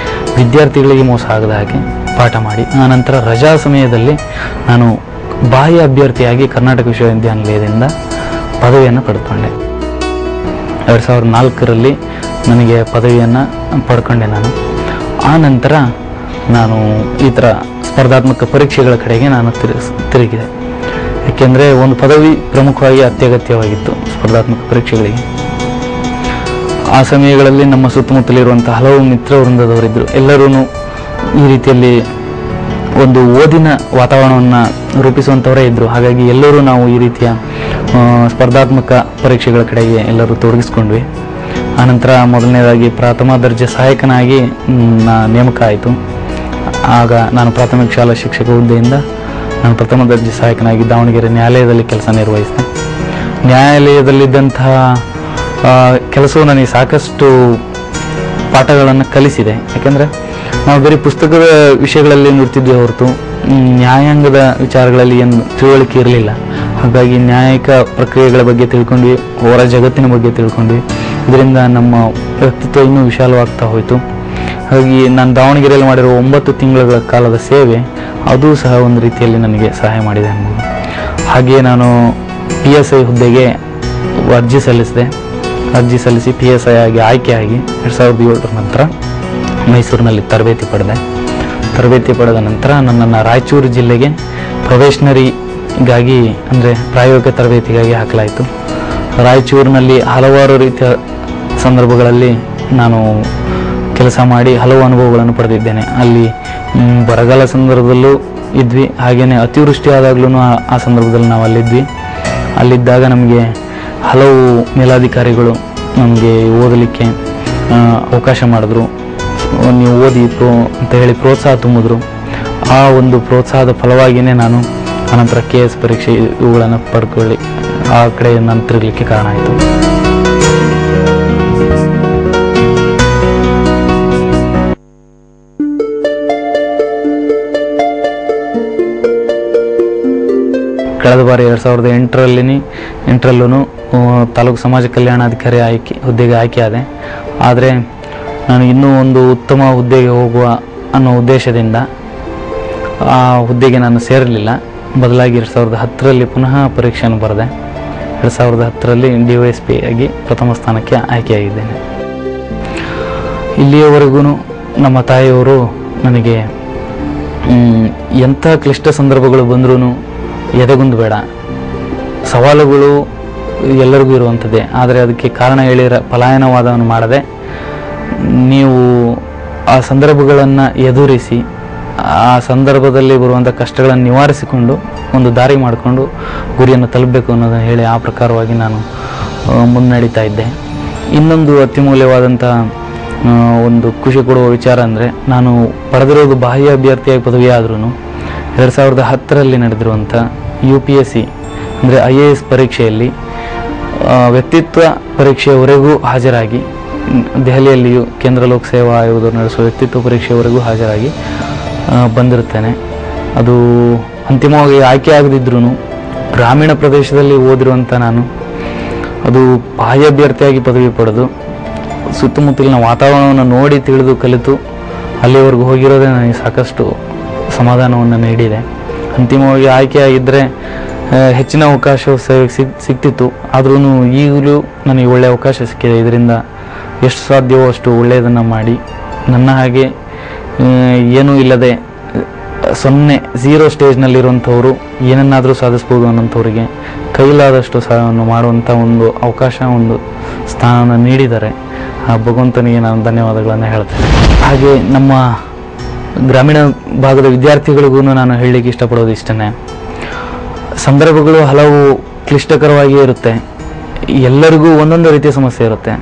ವಿದ್ಯಾರ್ಥಿಗಳಿಗೆ ಮೋಸ ಆಗದ ಹಾಗೆ ಪಾಠ ಮಾಡಿ ಆನಂತರ ರಜಾ ಸಮಯದಲ್ಲಿ ನಾನು ಬಾಹ್ಯ ಅಭ್ಯರ್ಥಿಯಾಗಿ ಕರ್ನಾಟಕ ವಿಶ್ವವಿದ್ಯಾನಿಲಯದಿಂದ ಪದವಿಯನ್ನು ಪಡೆದುಕೊಂಡೆ. 2004ರಲ್ಲಿ ನನಗೆ ಪದವಿಯನ್ನು ಪಡ್ಕೊಂಡೆ ನಾನು. ಆ ನಂತರ ನಾನು ಈ ಥರ ಸ್ಪರ್ಧಾತ್ಮಕ ಪರೀಕ್ಷೆಗಳ ಕಡೆಗೆ ನಾನು ತಿರುಗಿದೆ. ಏಕೆಂದರೆ ಒಂದು ಪದವಿ ಪ್ರಮುಖವಾಗಿ ಅತ್ಯಗತ್ಯವಾಗಿತ್ತು ಸ್ಪರ್ಧಾತ್ಮಕ ಪರೀಕ್ಷೆಗಳಿಗೆ. ಆ ಸಮಯಗಳಲ್ಲಿ ನಮ್ಮ ಸುತ್ತಮುತ್ತಲಿರುವಂಥ ಹಲವು ಮಿತ್ರ ವೃಂದದವರಿದ್ದರು. ಎಲ್ಲರೂ ಈ ರೀತಿಯಲ್ಲಿ ಒಂದು ಓದಿನ ವಾತಾವರಣವನ್ನು ರೂಪಿಸುವಂಥವರೇ ಇದ್ದರು. ಹಾಗಾಗಿ ಎಲ್ಲರೂ ನಾವು ಈ ರೀತಿಯ ಸ್ಪರ್ಧಾತ್ಮಕ ಪರೀಕ್ಷೆಗಳ ಕಡೆಗೆ ಎಲ್ಲರೂ ತೊಡಗಿಸ್ಕೊಂಡ್ವಿ. ಆನಂತರ ಮೊದಲನೇದಾಗಿ ಪ್ರಥಮ ದರ್ಜೆ ಸಹಾಯಕನಾಗಿ ನೇಮಕ ಆಯಿತು. ಆಗ ನಾನು ಪ್ರಾಥಮಿಕ ಶಾಲಾ ಶಿಕ್ಷಕ ಹುದ್ದೆಯಿಂದ ನಾನು ಪ್ರಥಮ ದರ್ಜೆ ಸಹಾಯಕನಾಗಿ ದಾವಣಗೆರೆ ನ್ಯಾಯಾಲಯದಲ್ಲಿ ಕೆಲಸ ನಿರ್ವಹಿಸಿದೆ. ನ್ಯಾಯಾಲಯದಲ್ಲಿದ್ದಂತಹ ಕೆಲಸವು ನನಗೆ ಸಾಕಷ್ಟು ಪಾಠಗಳನ್ನು ಕಲಿಸಿದೆ. ಯಾಕೆಂದರೆ ನಾವು ಬರೀ ಪುಸ್ತಕದ ವಿಷಯಗಳಲ್ಲಿ ನುಡ್ತಿದ್ವಿ ಹೊರತು ನ್ಯಾಯಾಂಗದ ವಿಚಾರಗಳಲ್ಲಿ ಏನು ತಿಳುವಳಿಕೆ ಇರಲಿಲ್ಲ. ಹಾಗಾಗಿ ನ್ಯಾಯಿಕ ಪ್ರಕ್ರಿಯೆಗಳ ಬಗ್ಗೆ ತಿಳ್ಕೊಂಡ್ವಿ, ಹೊರ ಜಗತ್ತಿನ ಬಗ್ಗೆ ತಿಳ್ಕೊಂಡ್ವಿ. ಇದರಿಂದ ನಮ್ಮ ವ್ಯಕ್ತಿತ್ವ ಇನ್ನೂ ವಿಶಾಲವಾಗ್ತಾ ಹೋಯಿತು. ಹಾಗಾಗಿ ನಾನು ದಾವಣಗೆರೆಯಲ್ಲಿ ಮಾಡಿರುವ 9 ತಿಂಗಳ ಕಾಲದ ಸೇವೆ ಅದು ಸಹ ಒಂದು ರೀತಿಯಲ್ಲಿ ನನಗೆ ಸಹಾಯ ಮಾಡಿದೆ ಅನ್ಬೋದು. ಹಾಗೆಯೇ ನಾನು PSI ಹುದ್ದೆಗೆ ಅರ್ಜಿ ಸಲ್ಲಿಸಿ PSI ಆಗಿ ಆಯ್ಕೆಯಾಗಿ 2007 ನಂತರ ಮೈಸೂರಿನಲ್ಲಿ ತರಬೇತಿ ಪಡೆದ ನಂತರ ನನ್ನನ್ನು ರಾಯಚೂರು ಜಿಲ್ಲೆಗೆ ಪ್ರೊಬೇಷನರಿಗಾಗಿ ಅಂದರೆ ಪ್ರಾಯೋಗಿಕ ತರಬೇತಿಗಾಗಿ ಹಾಕಲಾಯಿತು. ರಾಯಚೂರಿನಲ್ಲಿ ಹಲವಾರು ರೀತಿಯ ಸಂದರ್ಭಗಳಲ್ಲಿ ನಾನು ಕೆಲಸ ಮಾಡಿ ಹಲವು ಅನುಭವಗಳನ್ನು ಪಡೆದಿದ್ದೇನೆ. ಅಲ್ಲಿ ಬರಗಾಲ ಸಂದರ್ಭದಲ್ಲೂ ಇದ್ವಿ, ಹಾಗೆಯೇ ಅತಿವೃಷ್ಟಿ ಆದಾಗ್ಲೂ ಆ ಸಂದರ್ಭದಲ್ಲಿ ನಾವು ಅಲ್ಲಿದ್ದಾಗ ನಮಗೆ ಹಲವು ಮೇಲಾಧಿಕಾರಿಗಳು ನಮಗೆ ಓದಲಿಕ್ಕೆ ಅವಕಾಶ ಮಾಡಿದ್ರು. ನೀವು ಓದಿ ಅಂತ ಹೇಳಿ ಪ್ರೋತ್ಸಾಹ ತುಂಬಿದ್ರು. ಆ ಒಂದು ಪ್ರೋತ್ಸಾಹದ ಫಲವಾಗಿಯೇ ನಾನು ಅನಂತರ KS ಪರೀಕ್ಷೆ ಇವುಗಳನ್ನು ಪಡ್ಕೊಳ್ಳಿ ಆ ಕಡೆ ನಾನು ತಿರುಗಲಿಕ್ಕೆ ಕಾರಣ ಆಯಿತು. ಕಳೆದ ಬಾರಿ 2008ರಲ್ಲೂ ತಾಲೂಕು ಸಮಾಜ ಕಲ್ಯಾಣಾಧಿಕಾರಿ ಹುದ್ದೆಗೆ ಆಯ್ಕೆಯಾದೆ. ಆದರೆ ನಾನು ಇನ್ನೂ ಒಂದು ಉತ್ತಮ ಹುದ್ದೆಗೆ ಹೋಗುವ ಅನ್ನೋ ಉದ್ದೇಶದಿಂದ ಆ ಹುದ್ದೆಗೆ ನಾನು ಸೇರಲಿಲ್ಲ. ಬದಲಾಗಿ 2010ರಲ್ಲಿ ಪುನಃ ಪರೀಕ್ಷೆಯನ್ನು ಬರೆದೆ. 2010ರಲ್ಲಿ DYSP ಆಗಿ ಪ್ರಥಮ ಸ್ಥಾನಕ್ಕೆ ಆಯ್ಕೆಯಾಗಿದ್ದೇನೆ. ಇಲ್ಲಿಯವರೆಗೂ ನಮ್ಮ ತಾಯಿಯವರು ನನಗೆ ಎಂಥ ಕ್ಲಿಷ್ಟ ಸಂದರ್ಭಗಳು ಬಂದ್ರೂ ಎದೆಗುಂದು ಬೇಡ, ಸವಾಲುಗಳು ಎಲ್ಲರಿಗೂ ಇರುವಂಥದ್ದೇ, ಆದರೆ ಅದಕ್ಕೆ ಕಾರಣ ಹೇಳಿರ ಪಲಾಯನವಾದವನ್ನು ಮಾಡದೆ ನೀವು ಆ ಸಂದರ್ಭಗಳನ್ನು ಎದುರಿಸಿ ಆ ಸಂದರ್ಭದಲ್ಲಿ ಬರುವಂಥ ಕಷ್ಟಗಳನ್ನು ನಿವಾರಿಸಿಕೊಂಡು ಒಂದು ದಾರಿ ಮಾಡಿಕೊಂಡು ಗುರಿಯನ್ನು ತಲುಪಬೇಕು ಅನ್ನೋದನ್ನು ಹೇಳಿ ಆ ಪ್ರಕಾರವಾಗಿ ನಾನು ಮುನ್ನಡೀತಾ ಇದ್ದೆ. ಇನ್ನೊಂದು ಅತ್ಯಮೂಲ್ಯವಾದಂಥ ಒಂದು ಖುಷಿ ಕೊಡುವ ವಿಚಾರ ಅಂದರೆ ನಾನು ಪಡೆದಿರೋದು ಬಾಹ್ಯ ಅಭ್ಯರ್ಥಿಯಾಗಿ ಪದವಿ ಆದ್ರೂ 2010ರಲ್ಲಿ ನಡೆದಿರುವಂಥ UPSC ಅಂದರೆ IAS ಪರೀಕ್ಷೆಯಲ್ಲಿ ವ್ಯಕ್ತಿತ್ವ ಪರೀಕ್ಷೆಯವರೆಗೂ ಹಾಜರಾಗಿ ದೆಹಲಿಯಲ್ಲಿಯೂ ಕೇಂದ್ರ ಲೋಕ ಸೇವಾ ಆಯೋಗದವರು ನಡೆಸುವ ವ್ಯಕ್ತಿತ್ವ ಪರೀಕ್ಷೆಯವರೆಗೂ ಹಾಜರಾಗಿ ಬಂದಿರುತ್ತೇನೆ. ಅದು ಅಂತಿಮವಾಗಿ ಆಯ್ಕೆ ಆಗದಿದ್ರೂ ಗ್ರಾಮೀಣ ಪ್ರದೇಶದಲ್ಲಿ ಓದಿರುವಂಥ ನಾನು ಅದು ಬಾಹ್ಯ ಅಭ್ಯರ್ಥಿಯಾಗಿ ಪದವಿ ಪಡೆದು ಸುತ್ತಮುತ್ತಲಿನ ವಾತಾವರಣವನ್ನು ನೋಡಿ ತಿಳಿದು ಕಲಿತು ಅಲ್ಲಿವರೆಗೂ ಹೋಗಿರೋದೇ ನನಗೆ ಸಾಕಷ್ಟು ಸಮಾಧಾನವನ್ನು ನೀಡಿದೆ. ಅಂತಿಮವಾಗಿ ಆಯ್ಕೆಯಾಗಿದ್ದರೆ ಹೆಚ್ಚಿನ ಅವಕಾಶ ಸಿಗ್ತಿತ್ತು. ಆದ್ರೂ ಈಗಲೂ ನನಗೆ ಒಳ್ಳೆಯ ಅವಕಾಶ ಸಿಕ್ಕಿದೆ. ಇದರಿಂದ ಎಷ್ಟು ಸಾಧ್ಯವೋ ಅಷ್ಟು ಒಳ್ಳೆಯದನ್ನು ಮಾಡಿ ನನ್ನ ಹಾಗೆ ಏನೂ ಇಲ್ಲದೆ 0 ಸ್ಟೇಜ್ನಲ್ಲಿರುವಂಥವರು ಏನನ್ನಾದರೂ ಸಾಧಿಸ್ಬೋದು ಅನ್ನೋಂಥವ್ರಿಗೆ ಕೈಲಾದಷ್ಟು ಸಹವನ್ನು ಮಾಡುವಂಥ ಒಂದು ಅವಕಾಶ, ಒಂದು ಸ್ಥಾನವನ್ನು ನೀಡಿದ್ದಾರೆ. ಆ ಭಗವಂತನಿಗೆ ನಾನು ಧನ್ಯವಾದಗಳನ್ನು ಹೇಳ್ತೇನೆ. ಹಾಗೆ ನಮ್ಮ ಗ್ರಾಮೀಣ ಭಾಗದ ವಿದ್ಯಾರ್ಥಿಗಳಿಗೂ ನಾನು ಹೇಳಲಿಕ್ಕೆ ಇಷ್ಟಪಡೋದು ಇಷ್ಟೇ, ಸಂದರ್ಭಗಳು ಹಲವು ಕ್ಲಿಷ್ಟಕರವಾಗಿಯೇ ಇರುತ್ತೆ. ಎಲ್ಲರಿಗೂ ಒಂದೊಂದು ರೀತಿಯ ಸಮಸ್ಯೆ ಇರುತ್ತೆ.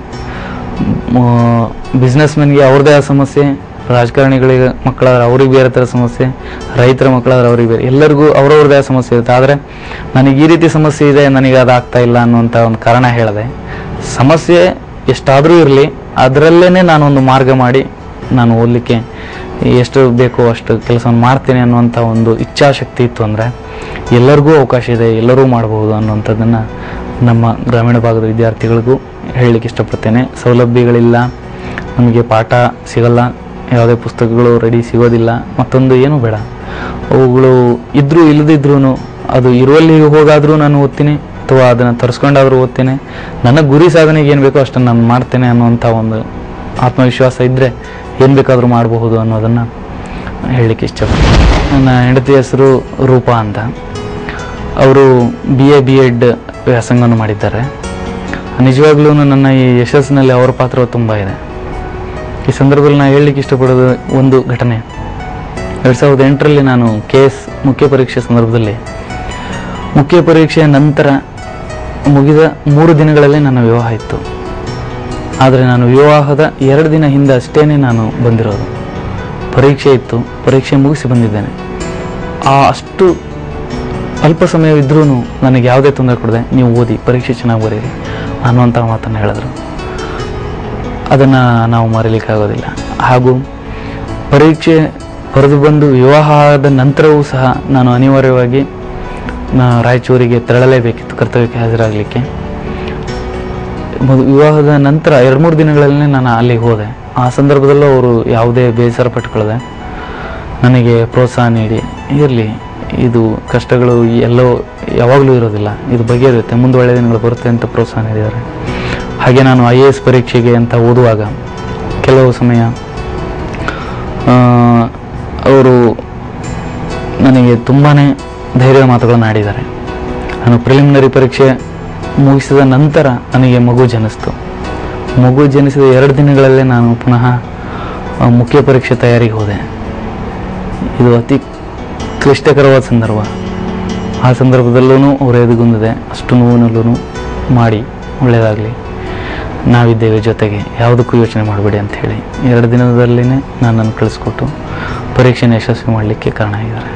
ಬಿಸ್ನೆಸ್ಮೆನ್ಗೆ ಅವ್ರದ್ದೇ ಆದ ಸಮಸ್ಯೆ, ರಾಜಕಾರಣಿಗಳಿಗೆ ಮಕ್ಕಳಾದ್ರೆ ಅವ್ರಿಗೆ ಬೇರೆ ಥರ ಸಮಸ್ಯೆ, ರೈತರ ಮಕ್ಕಳಾದ್ರೆ ಅವ್ರಿಗೆ ಬೇರೆ, ಎಲ್ಲರಿಗೂ ಅವ್ರವ್ರದ್ದೇ ಆದ ಸಮಸ್ಯೆ ಇರುತ್ತೆ. ಆದರೆ ನನಗೆ ಈ ರೀತಿ ಸಮಸ್ಯೆ ಇದೆ, ನನಗೆ ಅದಾಗ್ತಾ ಇಲ್ಲ ಅನ್ನುವಂಥ ಒಂದು ಕಾರಣ ಹೇಳಿದೆ. ಸಮಸ್ಯೆ ಎಷ್ಟಾದರೂ ಇರಲಿ, ಅದರಲ್ಲೇ ನಾನೊಂದು ಮಾರ್ಗ ಮಾಡಿ ನಾನು ಓದಲಿಕ್ಕೆ ಎಷ್ಟು ಬೇಕೋ ಅಷ್ಟು ಕೆಲಸವನ್ನು ಮಾಡ್ತೇನೆ ಅನ್ನುವಂಥ ಒಂದು ಇಚ್ಛಾಶಕ್ತಿ ಇತ್ತು ಅಂದರೆ ಎಲ್ಲರಿಗೂ ಅವಕಾಶ ಇದೆ, ಎಲ್ಲರೂ ಮಾಡಬಹುದು ಅನ್ನುವಂಥದ್ದನ್ನು ನಮ್ಮ ಗ್ರಾಮೀಣ ಭಾಗದ ವಿದ್ಯಾರ್ಥಿಗಳಿಗೂ ಹೇಳಲಿಕ್ಕೆ ಇಷ್ಟಪಡ್ತೇನೆ. ಸೌಲಭ್ಯಗಳಿಲ್ಲ, ನಮಗೆ ಪಾಠ ಸಿಗಲ್ಲ, ಯಾವುದೇ ಪುಸ್ತಕಗಳು ರೆಡಿ ಸಿಗೋದಿಲ್ಲ, ಮತ್ತೊಂದು ಏನೂ ಬೇಡ. ಅವುಗಳು ಇದ್ದರೂ ಇಲ್ಲದಿದ್ರೂ ಅದು ಇರುವಲ್ಲಿ ಹೋಗಾದರೂ ನಾನು ಓದ್ತೀನಿ, ಅಥವಾ ಅದನ್ನು ತರಿಸ್ಕೊಂಡಾದರೂ ಓದ್ತೇನೆ. ನನ್ನ ಗುರಿ ಸಾಧನೆಗೆ ಏನು ಬೇಕೋ ಅಷ್ಟನ್ನು ನಾನು ಮಾಡ್ತೇನೆ ಅನ್ನುವಂಥ ಒಂದು ಆತ್ಮವಿಶ್ವಾಸ ಇದ್ದರೆ ಏನು ಬೇಕಾದರೂ ಮಾಡಬಹುದು ಅನ್ನೋದನ್ನು ಹೇಳಲಿಕ್ಕೆ ಇಷ್ಟಪಡ್ತೀನಿ. ನನ್ನ ಹೆಂಡತಿ ಹೆಸರು ರೂಪಾ ಅಂತ. ಅವರು BA B.Ed ವ್ಯಾಸಂಗವನ್ನು ಮಾಡಿದ್ದಾರೆ. ನಿಜವಾಗ್ಲೂ ನನ್ನ ಈ ಯಶಸ್ಸಿನಲ್ಲಿ ಅವರ ಪಾತ್ರ ತುಂಬ ಇದೆ. ಈ ಸಂದರ್ಭದಲ್ಲಿ ನಾನು ಹೇಳಲಿಕ್ಕೆ ಇಷ್ಟಪಡೋದು ಒಂದು ಘಟನೆ. 2008ರಲ್ಲಿ ನಾನು KS ಮುಖ್ಯ ಪರೀಕ್ಷೆ ಸಂದರ್ಭದಲ್ಲಿ, ಮುಖ್ಯ ಪರೀಕ್ಷೆಯ ನಂತರ ಮುಗಿದ 3 ದಿನಗಳಲ್ಲೇ ನನ್ನ ವಿವಾಹ ಇತ್ತು. ಆದರೆ ನಾನು ವಿವಾಹದ 2 ದಿನ ಹಿಂದೆ ಅಷ್ಟೇ ನಾನು ಬಂದಿರೋದು. ಪರೀಕ್ಷೆ ಇತ್ತು, ಪರೀಕ್ಷೆ ಮುಗಿಸಿ ಬಂದಿದ್ದೇನೆ. ಅಷ್ಟು ಅಲ್ಪ ಸಮಯವಿದ್ರೂ ನನಗೆ ಯಾವುದೇ ತೊಂದರೆ ಕೊಡದೆ ನೀವು ಓದಿ, ಪರೀಕ್ಷೆ ಚೆನ್ನಾಗಿ ಬರೀರಿ ಅನ್ನುವಂಥ ಮಾತನ್ನು ಹೇಳಿದ್ರು. ಅದನ್ನು ನಾವು ಮರೀಲಿಕ್ಕಾಗೋದಿಲ್ಲ. ಹಾಗೂ ಪರೀಕ್ಷೆ ಬರೆದು ಬಂದು ವಿವಾಹ ಆದ ನಂತರವೂ ಸಹ ನಾನು ಅನಿವಾರ್ಯವಾಗಿ ರಾಯಚೂರಿಗೆ ತೆರಳಲೇಬೇಕಿತ್ತು ಕರ್ತವ್ಯಕ್ಕೆ ಹಾಜರಾಗಲಿಕ್ಕೆ. ವಿವಾಹದ ನಂತರ 2-3 ದಿನಗಳಲ್ಲೇ ನಾನು ಅಲ್ಲಿಗೆ ಹೋದೆ. ಆ ಸಂದರ್ಭದಲ್ಲೂ ಅವರು ಯಾವುದೇ ಬೇಸರ ಪಟ್ಟುಕೊಳ್ಳದೆ ನನಗೆ ಪ್ರೋತ್ಸಾಹ ನೀಡಿ, ಇರಲಿ, ಇದು ಕಷ್ಟಗಳು ಎಲ್ಲೋ ಯಾವಾಗಲೂ ಇರೋದಿಲ್ಲ, ಇದು ಬಗೆಹರಿಯುತ್ತೆ, ಮುಂದೆ ಒಳ್ಳೆಯ ದಿನಗಳು ಬರುತ್ತೆ ಅಂತ ಪ್ರೋತ್ಸಾಹ ನೀಡಿದ್ದಾರೆ. ಹಾಗೆ ನಾನು IAS ಪರೀಕ್ಷೆಗೆ ಅಂತ ಓದುವಾಗ ಕೆಲವು ಸಮಯ ಅವರು ನನಗೆ ತುಂಬಾ ಧೈರ್ಯದ ಮಾತುಗಳನ್ನು ಆಡಿದ್ದಾರೆ. ನಾನು ಪ್ರಿಲಿಮಿನರಿ ಪರೀಕ್ಷೆ ಮುಗಿಸಿದ ನಂತರ ನನಗೆ ಮಗು ಜನಿಸ್ತು. ಮಗು ಜನಿಸಿದ 2 ದಿನಗಳಲ್ಲೇ ನಾನು ಪುನಃ ಮುಖ್ಯ ಪರೀಕ್ಷೆ ತಯಾರಿಗೆ ಹೋದೆ. ಇದು ಅತಿ ಕ್ಲಿಷ್ಟಕರವಾದ ಸಂದರ್ಭ. ಆ ಸಂದರ್ಭದಲ್ಲೂ ಅವರು ಎದುಗುಂದಿದೆ, ಅಷ್ಟು ನೋವಿನಲ್ಲೂ ಮಾಡಿ ಒಳ್ಳೆಯದಾಗಲಿ, ನಾವಿದ್ದೇವೆ ಜೊತೆಗೆ, ಯಾವುದಕ್ಕೂ ಯೋಚನೆ ಮಾಡಬೇಡಿ ಅಂಥೇಳಿ 2 ದಿನದಲ್ಲೇ ನನ್ನನ್ನು ಕಳಿಸ್ಕೊಟ್ಟು ಪರೀಕ್ಷೆನ ಯಶಸ್ವಿ ಮಾಡಲಿಕ್ಕೆ ಕಾರಣ ಆಗಿದ್ದಾರೆ.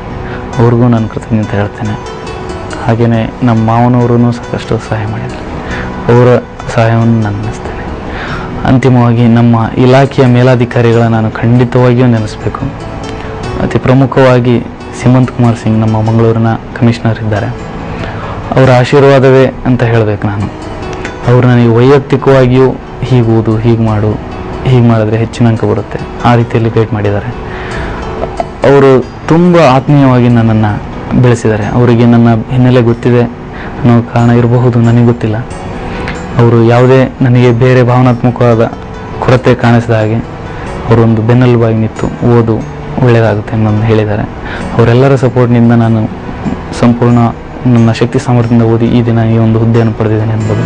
ಅವ್ರಿಗೂ ನಾನು ಕೃತಜ್ಞತೆ ಹೇಳ್ತೇನೆ. ಹಾಗೆಯೇ ನಮ್ಮ ಮಾವನವರು ಸಾಕಷ್ಟು ಸಹಾಯ ಮಾಡಿದ್ದಾರೆ, ಅವರ ಸಹಾಯವನ್ನು ನಾನು ನೆನೆಸ್ತೇನೆ. ಅಂತಿಮವಾಗಿ ನಮ್ಮ ಇಲಾಖೆಯ ಮೇಲಾಧಿಕಾರಿಗಳ ನಾನು ಖಂಡಿತವಾಗಿಯೂ ನೆನೆಸಬೇಕು. ಅತಿ ಪ್ರಮುಖವಾಗಿ ಸಿಮಂತ್ ಕುಮಾರ್ ಸಿಂಗ್, ನಮ್ಮ ಮಂಗಳೂರಿನ ಕಮಿಷನರ್ ಇದ್ದಾರೆ, ಅವರ ಆಶೀರ್ವಾದವೇ ಅಂತ ಹೇಳಬೇಕು ನಾನು. ಅವರು ನನಗೆ ವೈಯಕ್ತಿಕವಾಗಿಯೂ ಹೀಗೆ ಓದು, ಹೀಗೆ ಮಾಡು, ಹೀಗೆ ಮಾಡಿದ್ರೆ ಹೆಚ್ಚಿನ ಅಂಕ ಬರುತ್ತೆ, ಆ ರೀತಿಯಲ್ಲಿ ಗೈಡ್ ಮಾಡಿದ್ದಾರೆ. ಅವರು ತುಂಬ ಆತ್ಮೀಯವಾಗಿ ನನ್ನನ್ನು ಬೆಳೆಸಿದ್ದಾರೆ. ಅವರಿಗೆ ನನ್ನ ಹಿನ್ನೆಲೆ ಗೊತ್ತಿದೆ ಅನ್ನೋ ಕಾರಣ ಇರಬಹುದು, ನನಗೆ ಗೊತ್ತಿಲ್ಲ. ಅವರು ಯಾವುದೇ ನನಗೆ ಬೇರೆ ಭಾವನಾತ್ಮಕವಾದ ಕೊರತೆ ಕಾಣಿಸಿದ ಹಾಗೆ ಅವರೊಂದು ಬೆನ್ನೆಲುಬಾಗಿ ನಿಂತು ಓದು, ಒಳ್ಳೆಯದಾಗುತ್ತೆ ಅನ್ನೋದು ಹೇಳಿದ್ದಾರೆ. ಅವರೆಲ್ಲರ ಸಪೋರ್ಟ್ನಿಂದ ನಾನು ಸಂಪೂರ್ಣ ನನ್ನ ಶಕ್ತಿ ಸಾಮರ್ಥ್ಯದಿಂದ ಓದಿ ಈ ದಿನ ಈ ಒಂದು ಹುದ್ದೆಯನ್ನು ಪಡೆದಿದ್ದೇನೆ ಎಂಬುದು